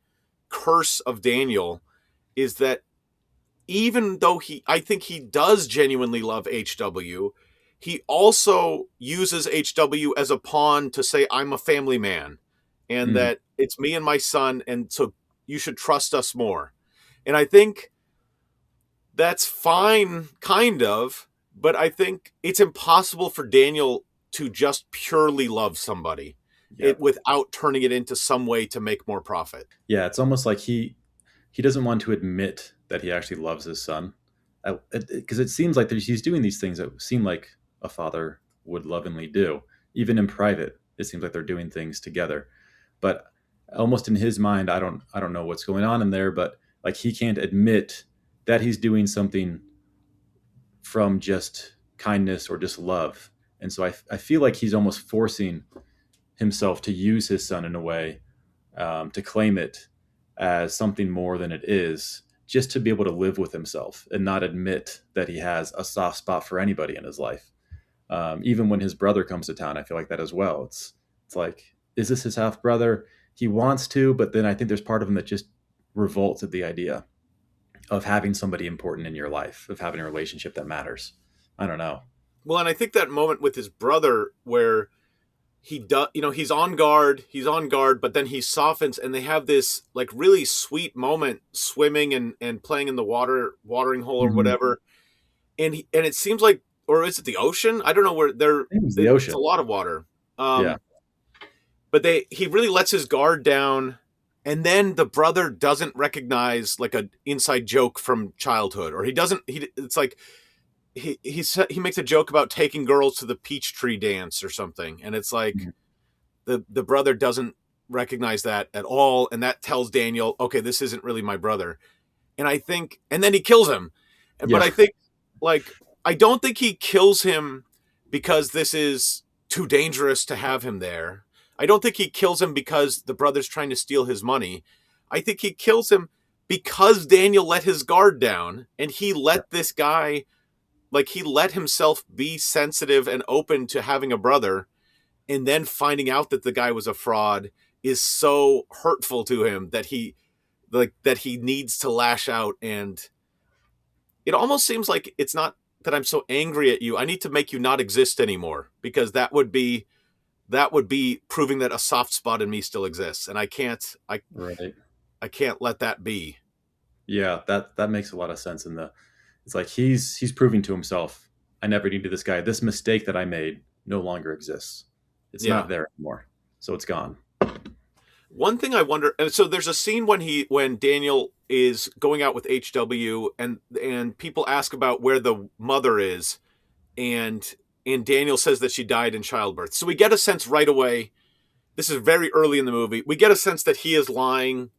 Speaker 2: curse of Daniel is that even though I think he does genuinely love HW, he also uses HW as a pawn to say, I'm a family man and that it's me and my son. And so you should trust us more. And I think that's fine, kind of, but I think it's impossible for Daniel to just purely love somebody without turning it into some way to make more profit.
Speaker 3: Yeah, it's almost like he doesn't want to admit that he actually loves his son, because it seems like he's doing these things that seem like a father would lovingly do. Even in private, it seems like they're doing things together. But almost in his mind, I don't know what's going on in there, but like he can't admit that he's doing something from just kindness or just love. And so I feel like he's almost forcing himself to use his son in a way, to claim it as something more than it is, just to be able to live with himself and not admit that he has a soft spot for anybody in his life. Even when his brother comes to town, I feel like that as well. It's like, is this his half brother? He wants to, but then I think there's part of him that just revolts at the idea of having somebody important in your life, of having a relationship that matters. I don't know.
Speaker 2: Well, and I think that moment with his brother where he does, he's on guard, but then he softens, and they have this like really sweet moment swimming and playing in the watering hole or
Speaker 3: Mhm.
Speaker 2: whatever. And it seems like, or is it the ocean? I don't know where they're.
Speaker 3: It was the ocean.
Speaker 2: It's a lot of water.
Speaker 3: Yeah.
Speaker 2: But he really lets his guard down, and then the brother doesn't recognize like an inside joke from childhood, or it's like he makes a joke about taking girls to the peach tree dance or something, and it's like
Speaker 3: Mhm.
Speaker 2: the brother doesn't recognize that at all, and that tells Daniel, okay, this isn't really my brother. And I think, and then he kills him. But
Speaker 3: Yeah.
Speaker 2: I think, like, I don't think he kills him because this is too dangerous to have him there. I don't think he kills him because the brother's trying to steal his money. I think he kills him because Daniel let his guard down, and he let this guy, like, he let himself be sensitive and open to having a brother, and then finding out that the guy was a fraud is so hurtful to him that he needs to lash out. And it almost seems like it's not that I'm so angry at you, I need to make you not exist anymore, because that would be proving that a soft spot in me still exists, and I can't
Speaker 3: Right.
Speaker 2: let that be.
Speaker 3: Yeah, that makes a lot of sense. It's like he's proving to himself, I never needed this guy. This mistake that I made no longer exists. It's
Speaker 2: Yeah.
Speaker 3: not there anymore. So it's gone.
Speaker 2: One thing I wonder, and so there's a scene when Daniel is going out with HW, and people ask about where the mother is, and Daniel says that she died in childbirth. So we get a sense right away. This is very early in the movie. We get a sense that he is lying,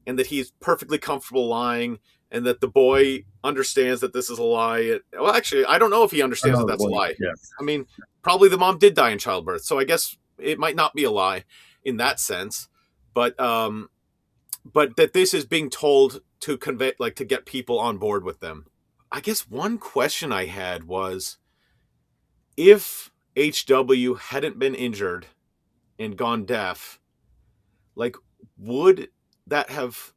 Speaker 2: and that he's perfectly comfortable lying, and that the boy understands that this is a lie. Well, actually, I don't know if he understands that that's a lie.
Speaker 3: Yeah.
Speaker 2: I mean, probably the mom did die in childbirth, so I guess it might not be a lie in that sense. But that this is being told to convey, like, to get people on board with them. I guess one question I had was, if HW hadn't been injured and gone deaf, like, would that have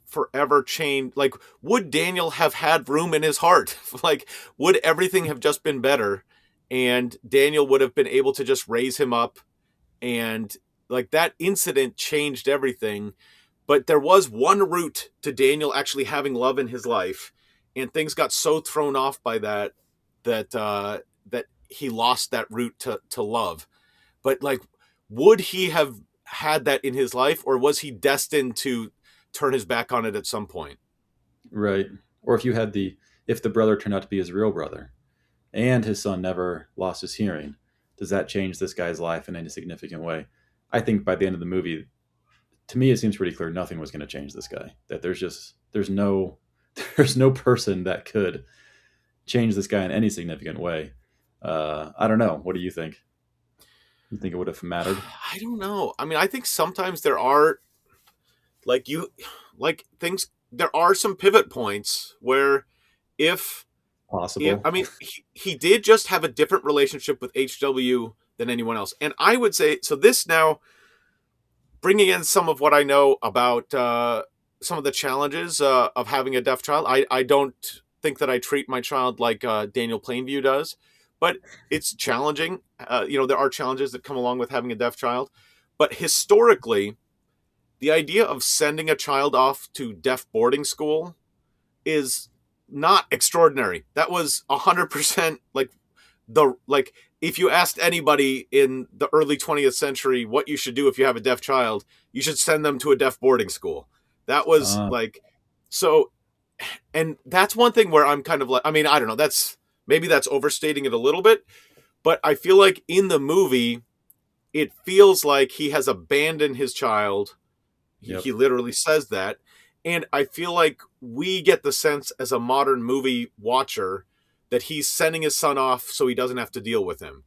Speaker 2: forever changed? Like, would Daniel have had room in his heart? Like, would everything have just been better, and Daniel would have been able to just raise him up, and like, that incident changed everything. But there was one route to Daniel actually having love in his life, and things got so thrown off by that he lost that route to love. But, like, would he have had that in his life, or was he destined to turn his back on it at some point?
Speaker 3: Right. Or if the brother turned out to be his real brother and his son never lost his hearing, does that change this guy's life in any significant way? I think by the end of the movie, to me, it seems pretty clear nothing was going to change this guy. That there's no person that could change this guy in any significant way. I don't know. What do you think? You think it would have mattered?
Speaker 2: I don't know. I mean, I think sometimes there are, there are some pivot points where
Speaker 3: Possible.
Speaker 2: I mean, he did just have a different relationship with HW than anyone else. And I would say, so this now, bringing in some of what I know about some of the challenges of having a deaf child, I don't think that I treat my child like Daniel Plainview does, but it's challenging. There are challenges that come along with having a deaf child. But historically, the idea of sending a child off to deaf boarding school is not extraordinary. That was 100% if you asked anybody in the early 20th century what you should do if you have a deaf child, you should send them to a deaf boarding school. That was so, and that's one thing where I'm kind of like, I mean, I don't know, maybe that's overstating it a little bit, but I feel like in the movie, it feels like he has abandoned his child.
Speaker 3: Yep.
Speaker 2: He literally says that. And I feel like we get the sense as a modern movie watcher that he's sending his son off so he doesn't have to deal with him.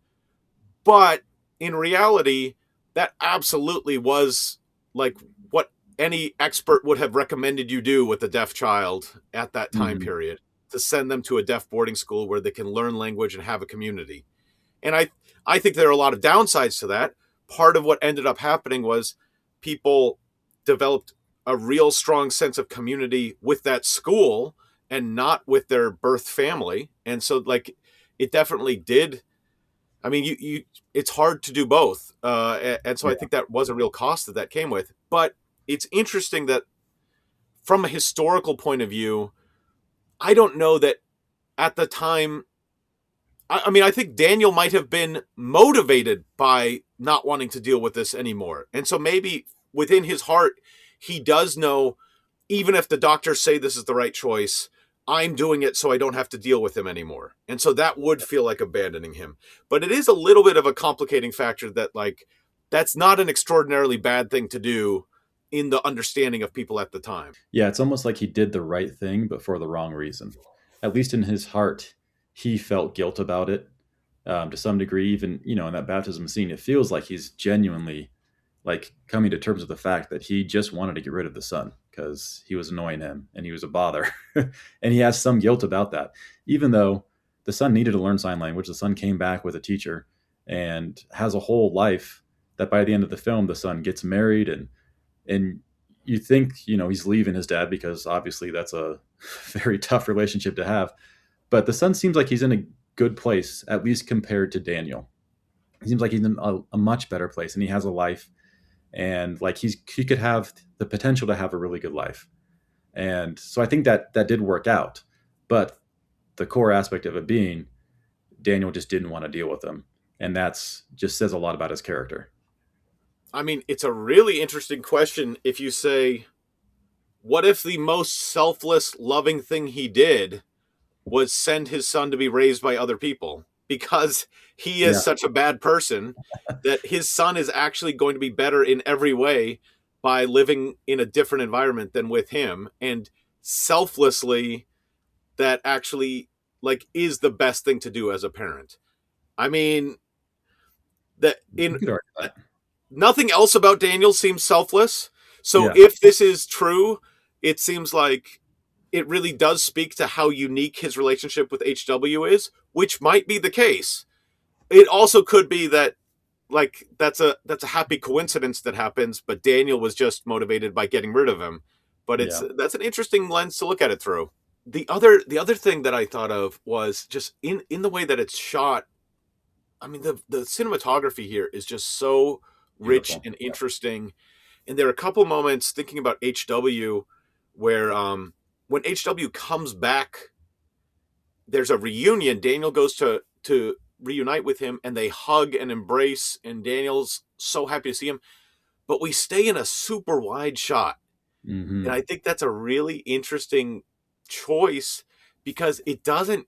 Speaker 2: But in reality, that absolutely was like what any expert would have recommended you do with a deaf child at that time period, to send them to a deaf boarding school where they can learn language and have a community. And I think there are a lot of downsides to that. Part of what ended up happening was people developed a real strong sense of community with that school and not with their birth family. And so like it definitely did. I mean, you it's hard to do both. And so I think that was a real cost that came with. But it's interesting that from a historical point of view, I don't know that at the time, I mean, I think Daniel might have been motivated by not wanting to deal with this anymore. And so maybe within his heart, he does know, even if the doctors say this is the right choice, I'm doing it so I don't have to deal with him anymore. And so that would feel like abandoning him. But it is a little bit of a complicating factor that, like, that's not an extraordinarily bad thing to do in the understanding of people at the time.
Speaker 3: Yeah, it's almost like he did the right thing, but for the wrong reason. At least in his heart, he felt guilt about it to some degree. Even, you know, in that baptism scene, it feels like he's genuinely like coming to terms with the fact that he just wanted to get rid of the son because he was annoying him and he was a bother. And he has some guilt about that, even though the son needed to learn sign language. The son came back with a teacher and has a whole life that by the end of the film, the son gets married and you think, you know, he's leaving his dad because obviously that's a very tough relationship to have. But the son seems like he's in a good place, at least compared to Daniel. He seems like he's in a much better place and he has a life. And like he could have the potential to have a really good life. And so I think that did work out. But the core aspect of it being Daniel just didn't want to deal with him. And that's just says a lot about his character.
Speaker 2: I mean, it's a really interesting question if you say, what if the most selfless, loving thing he did was send his son to be raised by other people? Because he is such a bad person that his son is actually going to be better in every way by living in a different environment than with him. And selflessly, that actually like is the best thing to do as a parent. I mean, that in nothing else about Daniel seems selfless. So if this is true, it seems like it really does speak to how unique his relationship with HW is, which might be the case. It also could be that like that's a happy coincidence that happens, but Daniel was just motivated by getting rid of him. But that's an interesting lens to look at it through. The other thing that I thought of was just in the way that it's shot. I mean, the cinematography here is just so rich and interesting. And there are a couple moments thinking about HW where when HW comes back, there's a reunion. Daniel goes to reunite with him and they hug and embrace and Daniel's so happy to see him. But we stay in a super wide shot. Mm-hmm. And I think that's a really interesting choice because it doesn't,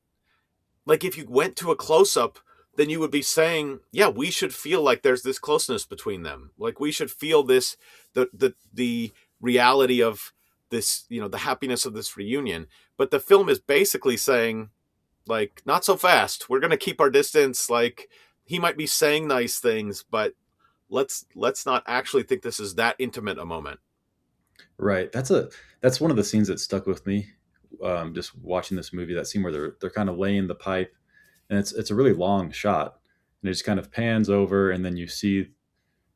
Speaker 2: like if you went to a close-up, then you would be saying, yeah, we should feel like there's this closeness between them. Like we should feel this, the reality of this, you know, the happiness of this reunion. But the film is basically saying, like, not so fast. We're going to keep our distance. Like he might be saying nice things, but let's not actually think this is that intimate a moment.
Speaker 3: Right. That's one of the scenes that stuck with me. Just watching this movie, that scene where they're kind of laying the pipe, and it's a really long shot, and it just kind of pans over, and then you see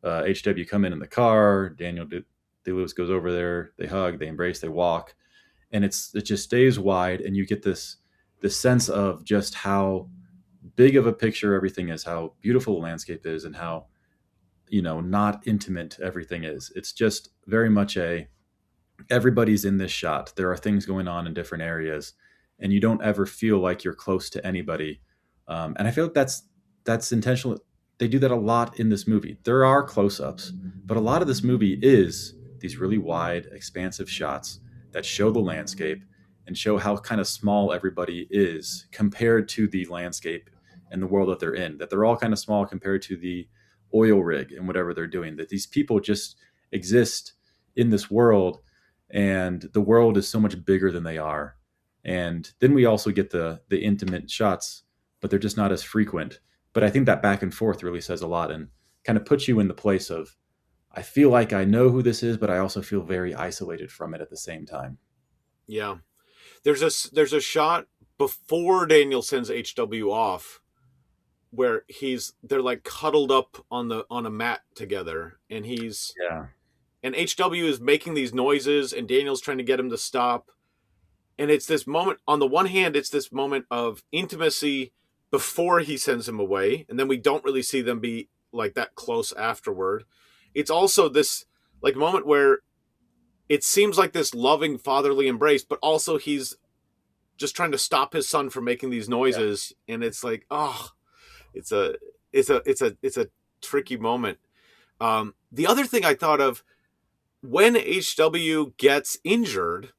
Speaker 3: HW come in the car. Daniel DeLewis goes over there. They hug, they embrace, they walk, and it just stays wide, and you get this sense of just how big of a picture everything is, how beautiful the landscape is, and how, you know, not intimate everything is. It's just very much everybody's in this shot. There are things going on in different areas, and you don't ever feel like you're close to anybody. And I feel like that's intentional. They do that a lot in this movie. There are close-ups, but a lot of this movie is these really wide, expansive shots that show the landscape and show how kind of small everybody is compared to the landscape and the world that they're in, that they're all kind of small compared to the oil rig and whatever they're doing, that these people just exist in this world, and the world is so much bigger than they are. And then we also get the intimate shots, but they're just not as frequent. But I think that back and forth really says a lot and kind of puts you in the place of I feel like I know who this is, but I also feel very isolated from it at the same time.
Speaker 2: Yeah. There's a shot before Daniel sends HW off where they're like cuddled up on a mat together, and
Speaker 3: Yeah.
Speaker 2: HW is making these noises, and Daniel's trying to get him to stop. And it's this moment, on the one hand, it's this moment of intimacy before he sends him away, and then we don't really see them be like that close afterward. It's also this like moment where it seems like this loving fatherly embrace, but also he's just trying to stop his son from making these noises, and it's like, oh, it's a tricky moment. The other thing I thought of, when HW gets injured,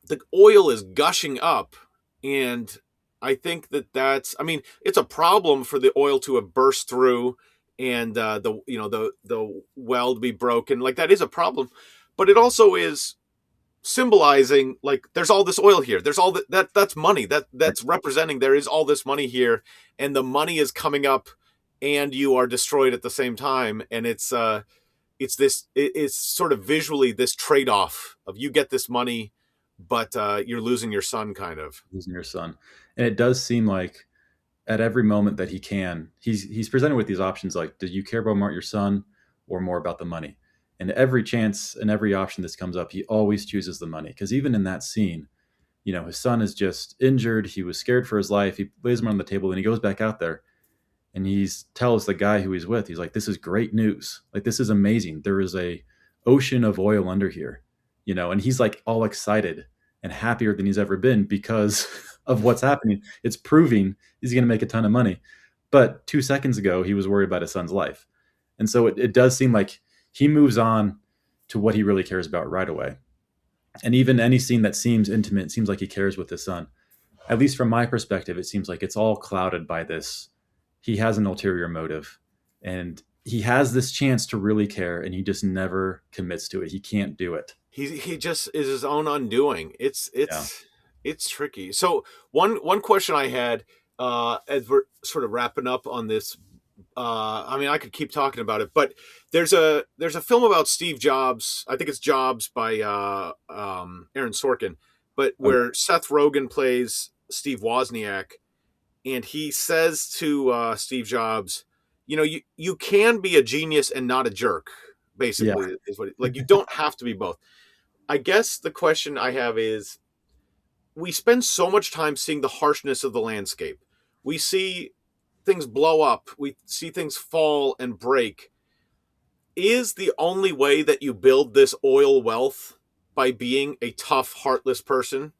Speaker 2: the oil is gushing up, and I think I mean, it's a problem for the oil to have burst through, and the weld be broken. Like, that is a problem, but it also is symbolizing, like, there's all this oil here. There's all that's money that's representing there is all this money here, and the money is coming up, and you are destroyed at the same time, and it's sort of visually this trade-off of, you get this money, but you're losing your son, kind of.
Speaker 3: Losing your son. And it does seem like at every moment that he's presented with these options, like, do you care about more your son or more about the money? And every chance and every option this comes up, he always chooses the money. Because even in that scene, his son is just injured. He was scared for his life. He lays him on the table, and he goes back out there, and he tells the guy who he's with, he's like, this is great news. Like, this is amazing. There is a ocean of oil under here, and he's like all excited and happier than he's ever been because of what's happening. It's proving he's going to make a ton of money. But 2 seconds ago, he was worried about his son's life. And so it does seem like he moves on to what he really cares about right away. And even any scene that seems intimate, seems like he cares with his son. At least from my perspective, it seems like it's all clouded by this. He has an ulterior motive, and he has this chance to really care, and he just never commits to it. He can't do it.
Speaker 2: He just is his own undoing. It's tricky. So one question I had, as we're sort of wrapping up on this, I mean, I could keep talking about it, but there's a film about Steve Jobs. I think it's Jobs by Aaron Sorkin, but where Seth Rogen plays Steve Wozniak, and he says to Steve Jobs, you can be a genius and not a jerk. Basically, is what like, you don't have to be both. I guess the question I have is, we spend so much time seeing the harshness of the landscape. We see things blow up. We see things fall and break. Is the only way that you build this oil wealth by being a tough, heartless person?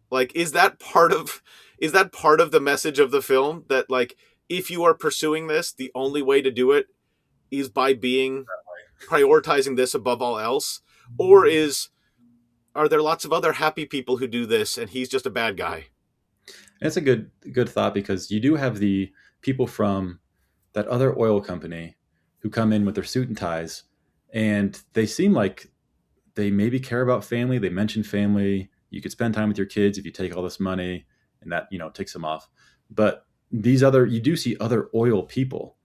Speaker 2: Like, is that part of the message of the film, that, like, if you are pursuing this, the only way to do it is by prioritizing this above all else? Or are there lots of other happy people who do this, and he's just a bad guy?
Speaker 3: It's a good thought, because you do have the people from that other oil company who come in with their suit and ties, and they seem like they maybe care about family. They mention family. You could spend time with your kids if you take all this money, and that, ticks them off. But you do see other oil people,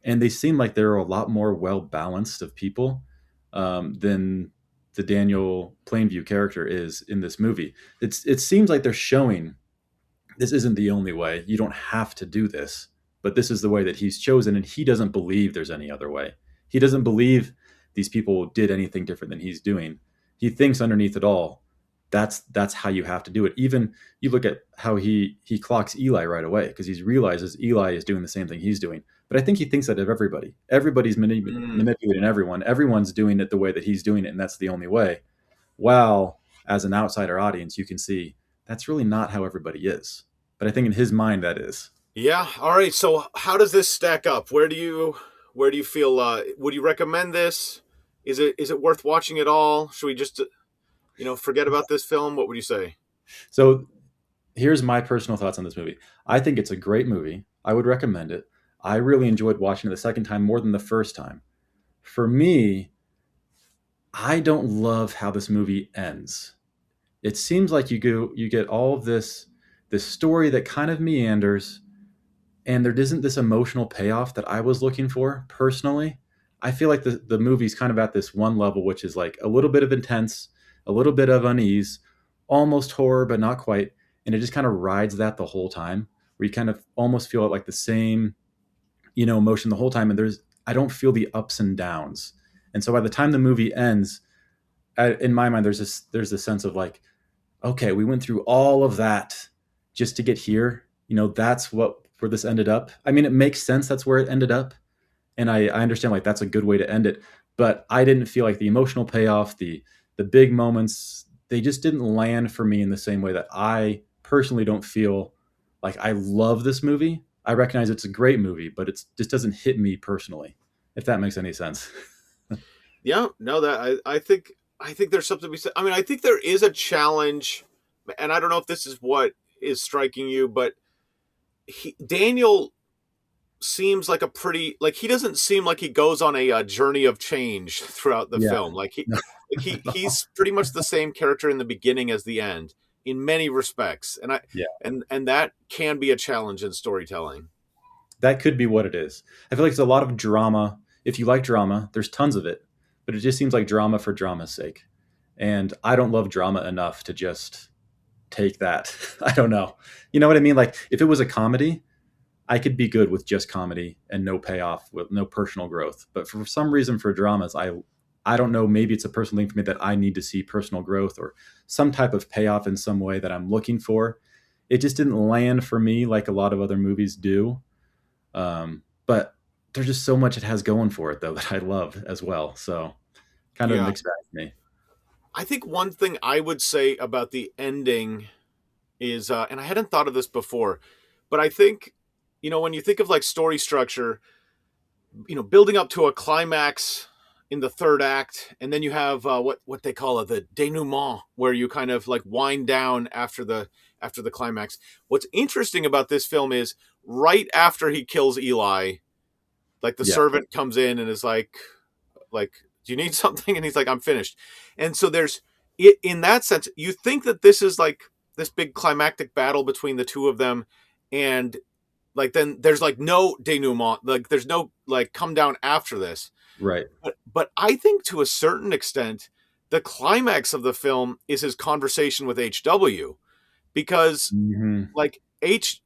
Speaker 3: and they seem like they're a lot more well-balanced of people than the Daniel Plainview character is in this movie. It seems like they're showing this isn't the only way. You don't have to do this, but this is the way that he's chosen, and he doesn't believe there's any other way. He doesn't believe these people did anything different than he's doing. He thinks underneath it all, that's how you have to do it. Even you look at how he clocks Eli right away, because he realizes Eli is doing the same thing he's doing. But I think he thinks that of everybody. Everybody's manipulating everyone. Everyone's doing it the way that he's doing it, and that's the only way. While as an outsider audience, you can see that's really not how everybody is. But I think in his mind, that is.
Speaker 2: Yeah. All right. So how does this stack up? Where do you feel? Would you recommend this? Is it worth watching at all? Should we just forget about this film? What would you say?
Speaker 3: So here's my personal thoughts on this movie. I think it's a great movie. I would recommend it. I really enjoyed watching it the second time more than the first time. For me, I don't love how this movie ends. It seems like you get all of this story that kind of meanders, and there isn't this emotional payoff that I was looking for personally. I feel like the movie's kind of at this one level, which is like a little bit of intense, a little bit of unease, almost horror, but not quite. And it just kind of rides that the whole time, where you kind of almost feel like the same, emotion the whole time. And I don't feel the ups and downs. And so by the time the movie ends, in my mind, there's this sense of like, okay, we went through all of that just to get here. That's where this ended up. I mean, it makes sense. That's where it ended up. And I understand like that's a good way to end it, but I didn't feel like the emotional payoff, the big moments, they just didn't land for me in the same way that I personally don't feel like I love this movie. I recognize it's a great movie, but it just doesn't hit me personally, if that makes any sense.
Speaker 2: Yeah, no, that I think there's something to be said. I mean, I think there is a challenge, and I don't know if this is what is striking you, but Daniel seems like he doesn't seem like he goes on a journey of change throughout the
Speaker 3: Yeah.
Speaker 2: film. He's pretty much the same character in the beginning as the end in many respects,
Speaker 3: Yeah.
Speaker 2: and that can be a challenge in storytelling.
Speaker 3: That could be what it is. I feel like it's a lot of drama. If you like drama, there's tons of it, but it just seems like drama for drama's sake. And I don't love drama enough to just take that. I don't know. You know what I mean? Like if it was a comedy, I could be good with just comedy and no payoff, with no personal growth. But for some reason for dramas, I don't know, maybe it's a personal thing for me that I need to see personal growth or some type of payoff in some way that I'm looking for. It just didn't land for me like a lot of other movies do. But there's just so much it has going for it though that I love as well. So kind of a
Speaker 2: Yeah.
Speaker 3: mixed bag for me.
Speaker 2: I think one thing I would say about the ending is, and I hadn't thought of this before, but I think, when you think of like story structure, building up to a climax in the third act, and then you have what they call the denouement, where you kind of like wind down after the climax. What's interesting about this film is right after he kills Eli, like the
Speaker 3: Yeah.
Speaker 2: servant comes in and is like, do you need something? And he's like, I'm finished. And so there's in that sense, you think that this is like this big climactic battle between the two of them, and like then there's like no denouement, like there's no like come down after this.
Speaker 3: Right.
Speaker 2: But I think to a certain extent, the climax of the film is his conversation with HW, because
Speaker 3: Mm-hmm.
Speaker 2: like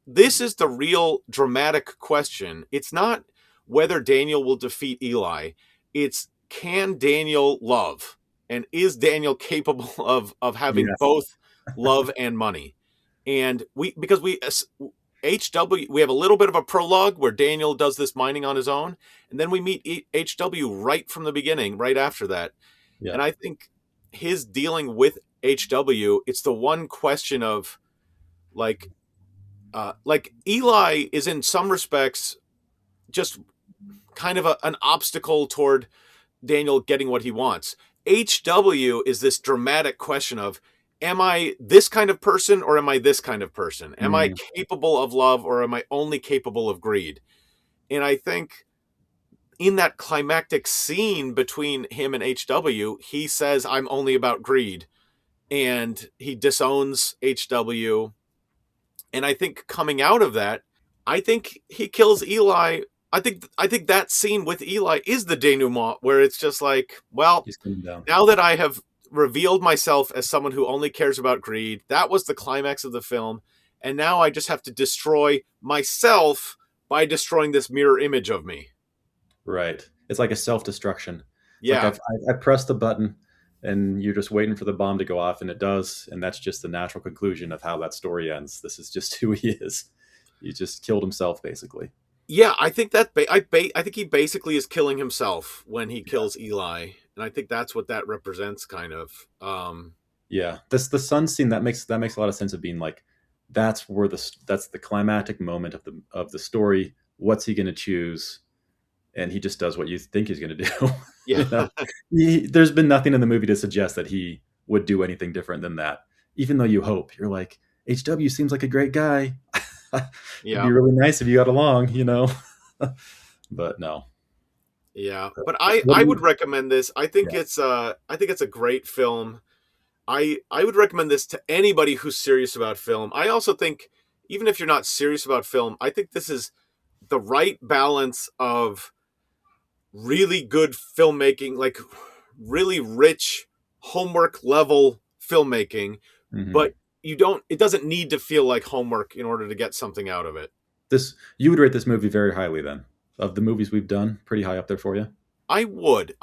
Speaker 2: this is the real dramatic question. It's not whether Daniel will defeat Eli. It's, can Daniel love? And is Daniel capable of having
Speaker 3: Yes.
Speaker 2: both love and money? And because HW, we have a little bit of a prologue where Daniel does this mining on his own, and then we meet HW right from the beginning, right after that.
Speaker 3: Yeah.
Speaker 2: And I think his dealing with HW, it's the one question of like Eli is in some respects just kind of an obstacle toward Daniel getting what he wants. HW is this dramatic question of, am I this kind of person or am I this kind of person? Am I capable of love or am I only capable of greed? And I think in that climactic scene between him and HW, he says, I'm only about greed. And he disowns HW. And I think coming out of that, I think he kills Eli. I think that scene with Eli is the denouement, where it's just like, well,
Speaker 3: He's coming down.
Speaker 2: now that I have revealed myself as someone who only cares about greed, that was the climax of the film, and now I just have to destroy myself by destroying this mirror image of me.
Speaker 3: Right. It's like a self-destruction. It's
Speaker 2: Yeah.
Speaker 3: like I pressed the button and you're just waiting for the bomb to go off, and it does. And that's just the natural conclusion of how that story ends. This is just who he is. He just killed himself, basically.
Speaker 2: Yeah, I think I think he basically is killing himself when he kills Eli, and I think that's what that represents, kind of.
Speaker 3: Yeah, the sun scene that makes a lot of sense of being like, that's the climactic moment of the story. What's he going to choose? And he just does what you think he's going to do.
Speaker 2: Yeah.
Speaker 3: There's been nothing in the movie to suggest that he would do anything different than that. Even though you hope, you're like, HW seems like a great guy.
Speaker 2: Yeah.
Speaker 3: It'd be really nice if you got along, but no.
Speaker 2: Yeah, but I would recommend this. I think it's a great film. I would recommend this to anybody who's serious about film. I also think even if you're not serious about film, I think this is the right balance of really good filmmaking, like really rich homework level filmmaking,
Speaker 3: Hmm.
Speaker 2: but it doesn't need to feel like homework in order to get something out of it.
Speaker 3: This you would rate this movie very highly then. Of the movies we've done, pretty high up there for you.
Speaker 2: I would,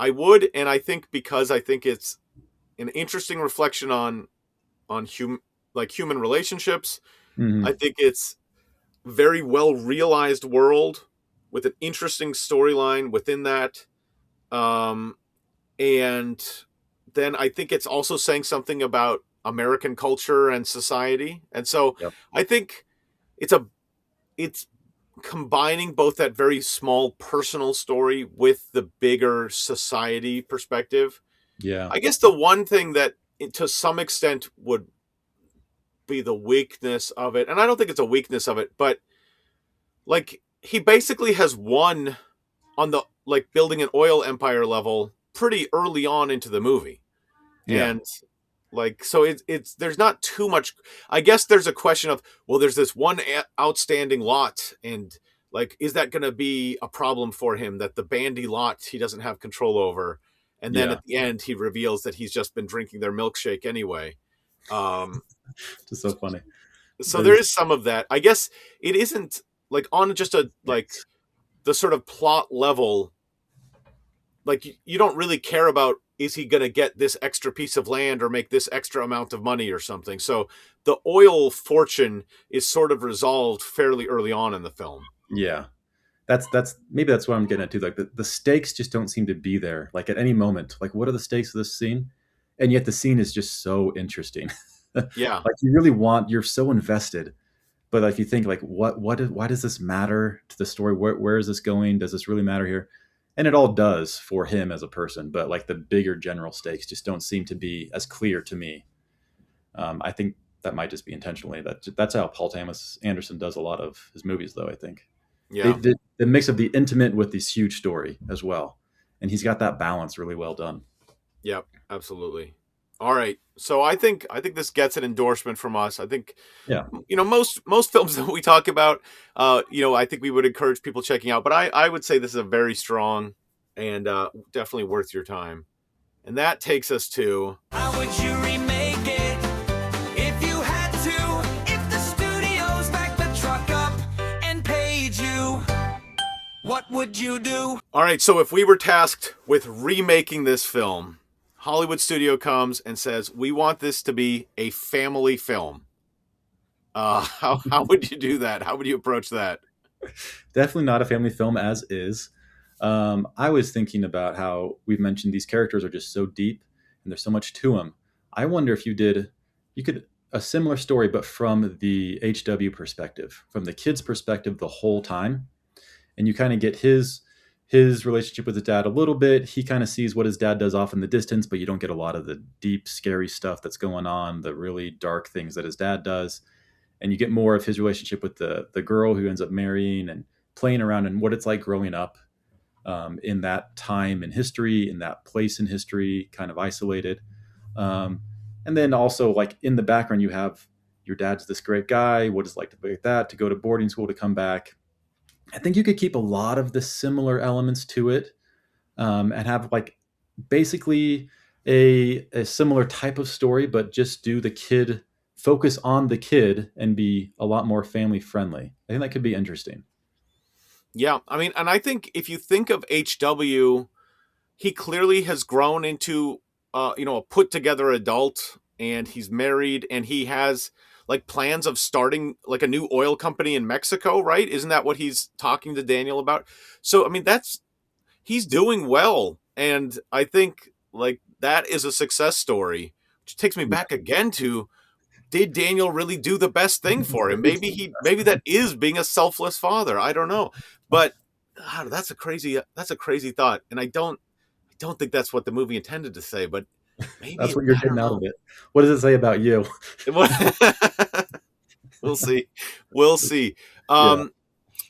Speaker 2: and I think because I think it's an interesting reflection on human relationships. I
Speaker 3: Hmm.
Speaker 2: think it's very well realized world with an interesting storyline within that. Um, and then I think it's also saying something about American culture and society. And so
Speaker 3: Yep.
Speaker 2: I think it's combining both that very small personal story with the bigger society perspective.
Speaker 3: Yeah.
Speaker 2: I guess the one thing that to some extent would be the weakness of it, and I don't think it's a weakness of it, but like he basically has won on the like building an oil empire level pretty early on into the movie.
Speaker 3: Yeah.
Speaker 2: And like so it's there's not too much. I guess there's a question of, well, there's this one outstanding lot, and like is that going to be a problem for him that the bandy lot he doesn't have control over, and then
Speaker 3: Yeah.
Speaker 2: at the end he reveals that he's just been drinking their milkshake anyway. um
Speaker 3: Just so funny.
Speaker 2: so there
Speaker 3: There's
Speaker 2: is some of that. I guess it isn't like on just a like the sort of plot level, like you don't really care about is he going to get this extra piece of land or make this extra amount of money or something. So the oil fortune is sort of resolved fairly early on in the film.
Speaker 3: yeah. That's maybe that's what I'm getting at too. Like the stakes just don't seem to be there. Like at any moment, like what are the stakes of this scene? And yet the scene is just so interesting.
Speaker 2: Yeah.
Speaker 3: Like you're so invested. But if you think like why does this matter to the story? Where is this going? Does this really matter here? And it all does for him as a person, but like the bigger general stakes just don't seem to be as clear to me. I think that might just be intentionally. That's how Paul Thomas Anderson does a lot of his movies, though. I think
Speaker 2: Yeah.
Speaker 3: the mix of the intimate with this huge story as well, and he's got that balance really well done.
Speaker 2: Yep. Absolutely. All right. So I think this gets an endorsement from us. I think
Speaker 3: Yeah,
Speaker 2: most films that we talk about, I think we would encourage people checking out. But I would say this is a very strong and definitely worth your time. And that takes us to
Speaker 1: How would you remake it if you had to? If the studios backed the truck up and paid you, what would you do?
Speaker 2: all right. So if we were tasked with remaking this film, Hollywood studio comes and says we want this to be a family film. How would you do that? How would you approach that?
Speaker 3: definitely not a family film as is. I was thinking about how we've mentioned these characters are just so deep and there's so much to them. I wonder if you could a similar story, but from the HW perspective, from the kid's perspective the whole time, and you kind of get his relationship with his dad a little bit. He kind of sees what his dad does off in the distance, but you don't get a lot of the deep, scary stuff that's going on, the really dark things that his dad does. And you get more of his relationship with the girl who ends up marrying and playing around and what it's like growing up in that time in history, in that place in history, kind of isolated. Um, and then also, like in the background, you have your dad's this great guy. What it's like to be like that, to go to boarding school, to come back. I think you could keep a lot of the similar elements to it and have like basically a similar type of story, but just do the kid focus on the kid and be a lot more family friendly. I think that could be interesting.
Speaker 2: Yeah, I mean, and I think if you think of HW, he clearly has grown into a put together adult, and he's married, and he has like plans of starting like a new oil company in Mexico, right? Isn't that what he's talking to Daniel about? So I mean, that's he's doing well, and I think like that is a success story, which takes me back again to, did Daniel really do the best thing for him? Maybe that is being a selfless father. I don't know. But God, that's a crazy thought. And I don't think that's what the movie intended to say, but
Speaker 3: That's
Speaker 2: maybe
Speaker 3: what you're
Speaker 2: I don't
Speaker 3: getting out of
Speaker 2: know.
Speaker 3: it. What does it say about you?
Speaker 2: We'll see. We'll see.
Speaker 3: Yeah.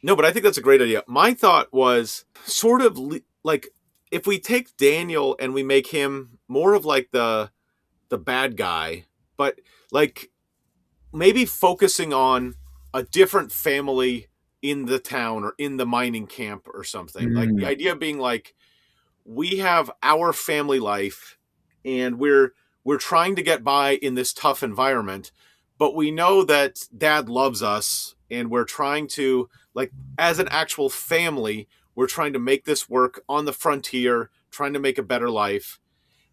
Speaker 2: No, but I think that's a great idea. My thought was sort of like if we take Daniel and we make him more of like the bad guy, but like maybe focusing on a different family in the town or in the mining camp or something. Like the
Speaker 3: Mm,
Speaker 2: idea being like we have our family life, and we're trying to get by in this tough environment, but we know that dad loves us, and we're trying to, like, as an actual family, we're trying to make this work on the frontier, trying to make a better life.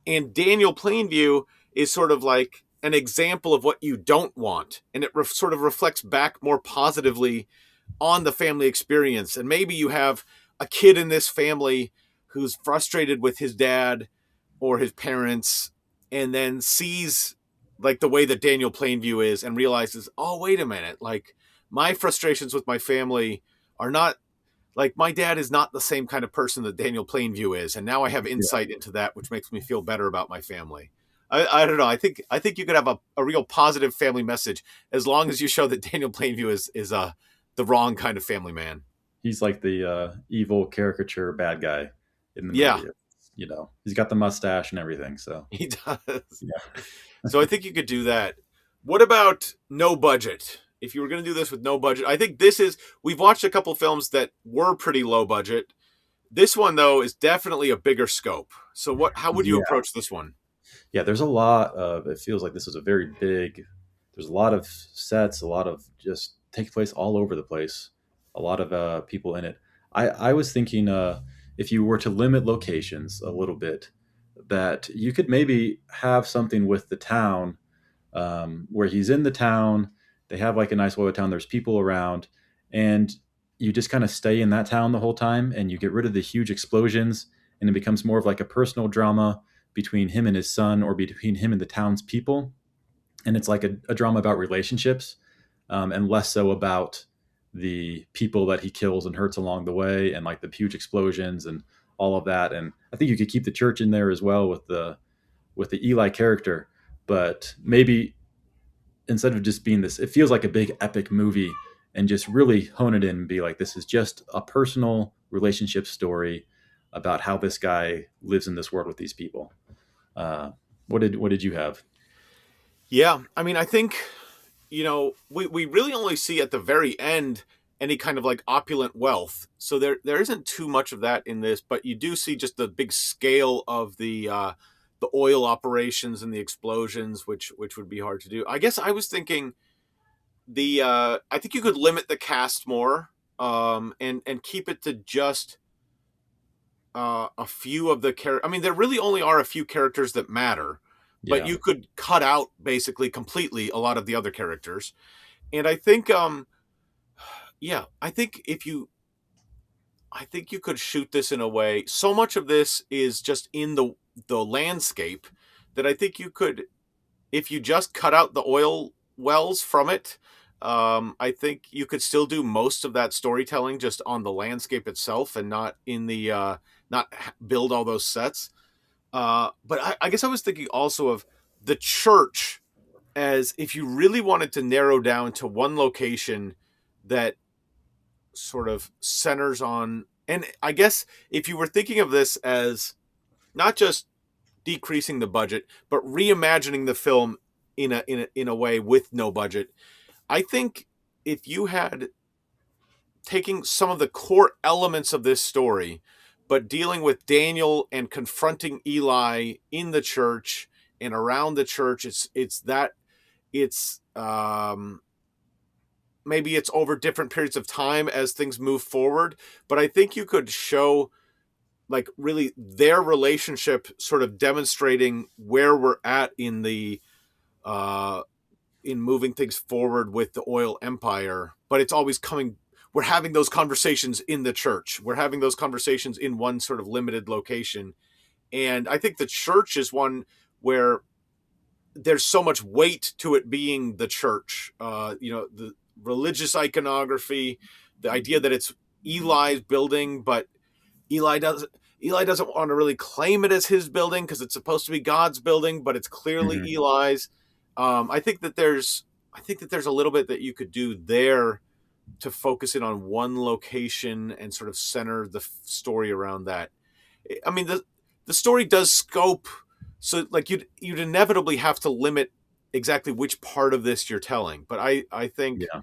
Speaker 2: And Daniel Plainview is sort of like an example of what you don't want, and it sort of reflects back more positively on the family experience. And maybe you have a kid in this family who's frustrated with his dad or his parents, and then sees like the way that Daniel Plainview is and realizes, oh, wait a minute, like my frustrations with my family are not, like, my dad is not the same kind of person that Daniel Plainview is, and now I have insight into that, which makes me feel better about my family. I don't know. I think you could have a real positive family message as long as you show that Daniel Plainview is the wrong kind of family man.
Speaker 3: He's like the evil caricature bad guy in the
Speaker 2: Yeah,
Speaker 3: movie. He's got the mustache and everything. So
Speaker 2: he does.
Speaker 3: yeah,
Speaker 2: So I think you could do that. What about no budget? If you were going to do this with no budget, I think we've watched a couple films that were pretty low budget. This one, though, is definitely a bigger scope. So how would you
Speaker 3: yeah,
Speaker 2: approach this one?
Speaker 3: yeah. There's a lot of. It feels like this is a very big. There's a lot of sets, a lot of just take place all over the place. A lot of people in it. I was thinking if you were to limit locations a little bit, that you could maybe have something with the town where he's in the town. They have like a nice oil town. There's people around, and you just kind of stay in that town the whole time, and you get rid of the huge explosions, and it becomes more of like a personal drama between him and his son, or between him and the town's people, and it's like a drama about relationships, and less so about the people that he kills and hurts along the way, and like the huge explosions and all of that. And I think you could keep the church in there as well with the Eli character, but maybe instead of just being this, it feels like a big epic movie, and just really hone it in and be like, this is just a personal relationship story about how this guy lives in this world with these people. What did you have?
Speaker 2: Yeah, I mean, I think, we really only see at the very end any kind of like opulent wealth. So there isn't too much of that in this, but you do see just the big scale of the oil operations and the explosions, which would be hard to do. I guess I was thinking I think you could limit the cast more, and keep it to just a few of the characters. I mean, there really only are a few characters that matter, but
Speaker 3: Yeah.
Speaker 2: you could cut out basically completely a lot of the other characters. And I think, yeah, I think you could shoot this in a way. So much of this is just in the landscape that I think you could, if you just cut out the oil wells from it, I think you could still do most of that storytelling just on the landscape itself, and not in the not build all those sets. But I guess I was thinking also of the church as, if you really wanted to narrow down to one location that sort of centers on, and I guess if you were thinking of this as not just decreasing the budget, but reimagining the film in a way with no budget, I think if you had taking some of the core elements of this story, but dealing with Daniel and confronting Eli in the church and around the church, it's maybe it's over different periods of time as things move forward, but I think you could show like really their relationship sort of demonstrating where we're at in the in moving things forward with the oil empire. But it's always coming, we're having those conversations in the church, we're having those conversations in one sort of limited location. And I think the church is one where there's so much weight to it being the church. The religious iconography, the idea that it's Eli's building, but Eli doesn't Eli doesn't want to really claim it as his building because it's supposed to be God's building, but it's clearly
Speaker 3: Mhm.
Speaker 2: Eli's. I think that there's a little bit that you could do there to focus in on one location and sort of center the story around that. I mean, the story does scope, so like you'd inevitably have to limit exactly which part of this you're telling. But I think
Speaker 3: Yeah.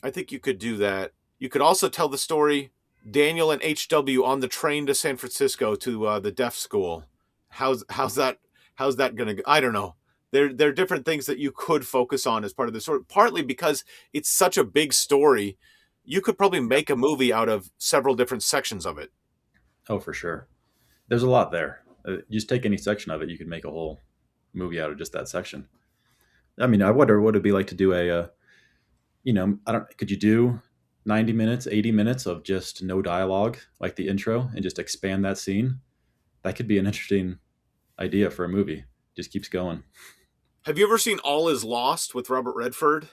Speaker 2: I think you could do that. You could also tell the story Daniel and HW on the train to San Francisco to the deaf school. How's that gonna go? I don't know. There are different things that you could focus on as part of this story. Partly because it's such a big story, you could probably make a movie out of several different sections of it.
Speaker 3: Oh, for sure. There's a lot there. You just take any section of it, you could make a whole movie out of just that section. I mean, I wonder what it'd be like to do I don't. Could you do 90 minutes, 80 minutes of just no dialogue, like the intro, and just expand that scene? That could be an interesting idea for a movie. Just keeps going.
Speaker 2: Have you ever seen All Is Lost with Robert Redford?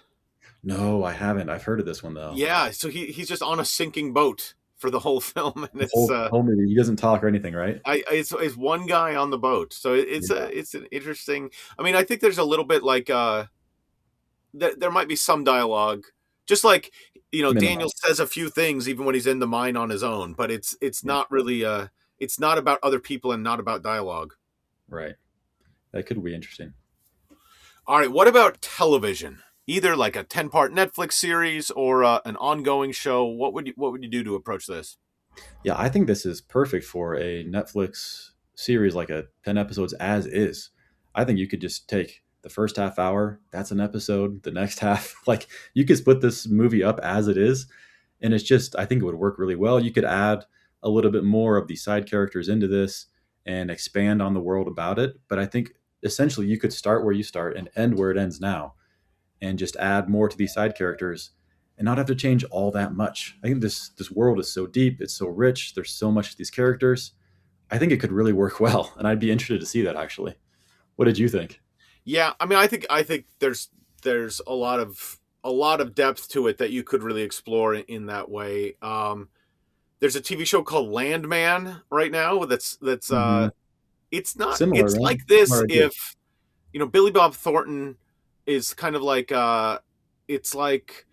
Speaker 3: No, I haven't. I've heard of this one though.
Speaker 2: Yeah, so he's just on a sinking boat for the whole film, and
Speaker 3: The whole movie. He doesn't talk or anything, right?
Speaker 2: it's one guy on the boat, so it's an interesting. I mean, I think there's a little bit like there might be some dialogue, just like
Speaker 3: Minimal.
Speaker 2: Daniel says a few things even when he's in the mine on his own, but it's not really it's not about other people and not about dialogue.
Speaker 3: Right. That could be interesting.
Speaker 2: All right, what about television? Either like a 10-part Netflix series or an ongoing show. What would you do to approach this?
Speaker 3: Yeah, I think this is perfect for a Netflix series, like a 10 episodes as is. I think you could just take the first half hour, that's an episode, the next half, like you could split this movie up as it is. And it's just, I think it would work really well. You could add a little bit more of the side characters into this and expand on the world about it. But I think essentially you could start where you start and end where it ends now, and just add more to these side characters and not have to change all that much. I think this world is so deep, it's so rich, there's so much to these characters. I think it could really work well, and I'd be interested to see that actually. What did you think?
Speaker 2: Yeah, I mean, I think there's a lot of depth to it that you could really explore in that way. There's a TV show called Landman right now that's
Speaker 3: Mhm.
Speaker 2: it's not
Speaker 3: Similar,
Speaker 2: it's
Speaker 3: right?
Speaker 2: like this
Speaker 3: Similar idea.
Speaker 2: if Billy Bob Thornton is kind of like it's like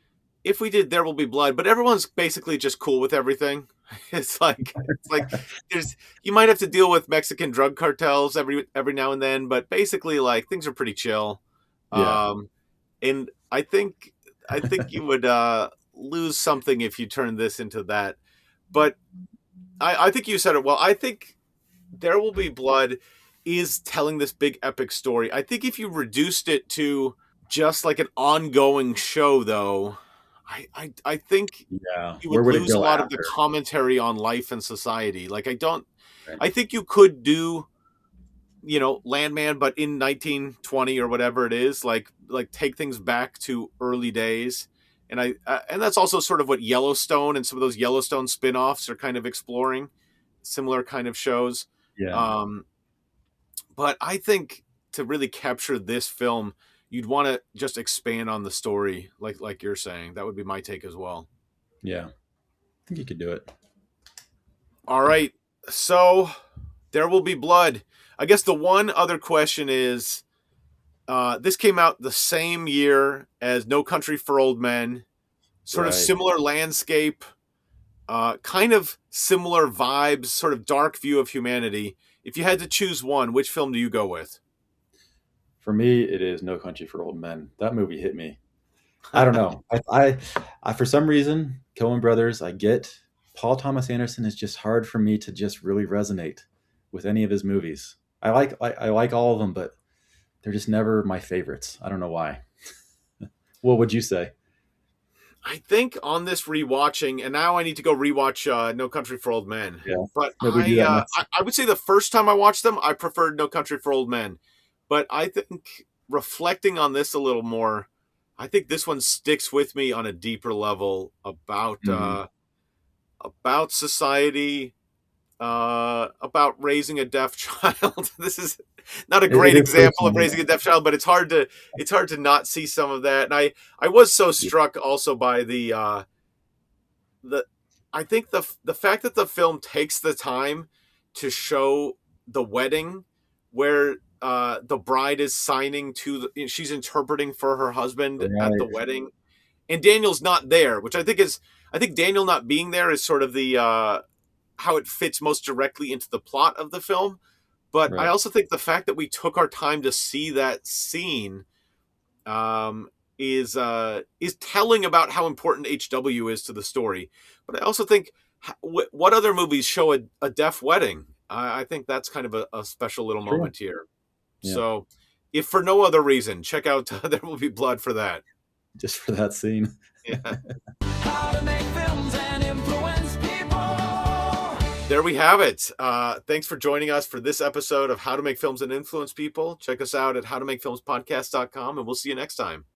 Speaker 2: if we did There Will Be Blood, but everyone's basically just cool with everything. It's like there's you might have to deal with Mexican drug cartels every now and then, but basically like things are pretty chill.
Speaker 3: Yeah.
Speaker 2: Um, and I think you would lose something if you turn this into that. But I think you said it well. I think There Will Be Blood is telling this big epic story. I think if you reduced it to just like an ongoing show, though, I think
Speaker 3: Yeah.
Speaker 2: you
Speaker 3: Where
Speaker 2: would
Speaker 3: would it
Speaker 2: lose a
Speaker 3: go
Speaker 2: lot of the
Speaker 3: after?
Speaker 2: commentary on life and society. Like
Speaker 3: Right.
Speaker 2: I think you could do Landman, but in 1920 or whatever it is, like take things back to early days. And and that's also sort of what Yellowstone and some of those Yellowstone spin-offs are kind of exploring, similar kind of shows.
Speaker 3: Yeah.
Speaker 2: Um, but I think to really capture this film, you'd want to just expand on the story, like you're saying. That would be my take as well.
Speaker 3: Yeah. I think you could do it.
Speaker 2: All right, so There Will Be Blood. I guess the one other question is, this came out the same year as No Country for Old Men. Sort of
Speaker 3: Right.
Speaker 2: similar landscape, kind of similar vibes, sort of dark view of humanity. If you had to choose one, which film do you go with?
Speaker 3: For me, it is No Country for Old Men. That movie hit me. I don't know. I for some reason, Coen Brothers, I get Paul Thomas Anderson is just hard for me to just really resonate with any of his movies. I like all of them, but they're just never my favorites. I don't know why. What would you say?
Speaker 2: I think on this rewatching, and now I need to go rewatch No Country for Old Men.
Speaker 3: Yeah,
Speaker 2: But
Speaker 3: maybe we do that next.
Speaker 2: I would say the first time I watched them, I preferred No Country for Old Men. But I think reflecting on this a little more, I think this one sticks with me on a deeper level
Speaker 3: Mhm.
Speaker 2: about society, about raising a deaf child. This is not a
Speaker 3: It
Speaker 2: great
Speaker 3: is
Speaker 2: example of
Speaker 3: personal.
Speaker 2: raising a deaf child, but it's hard to not see some of that. And I was so struck also by the I think the fact that the film takes the time to show the wedding where the bride is signing she's interpreting for her husband at the
Speaker 3: Right,
Speaker 2: wedding, and Daniel's not there, which I think Daniel not being there is sort of the how it fits most directly into the plot of the film. But I
Speaker 3: right.
Speaker 2: also think the fact that we took our time to see that scene um, is telling about how important HW is to the story. But I also think What other movies show a deaf wedding? I think that's kind of a special little
Speaker 3: Sure.
Speaker 2: moment here.
Speaker 3: Yeah.
Speaker 2: So, if for no other reason, check out There Will Be Blood for that.
Speaker 3: Just for that scene.
Speaker 2: Yeah.
Speaker 1: How to make films and influence people.
Speaker 2: There we have it. Thanks for joining us for this episode of How to Make Films and Influence People. Check us out at howtomakefilmspodcast.com, and we'll see you next time.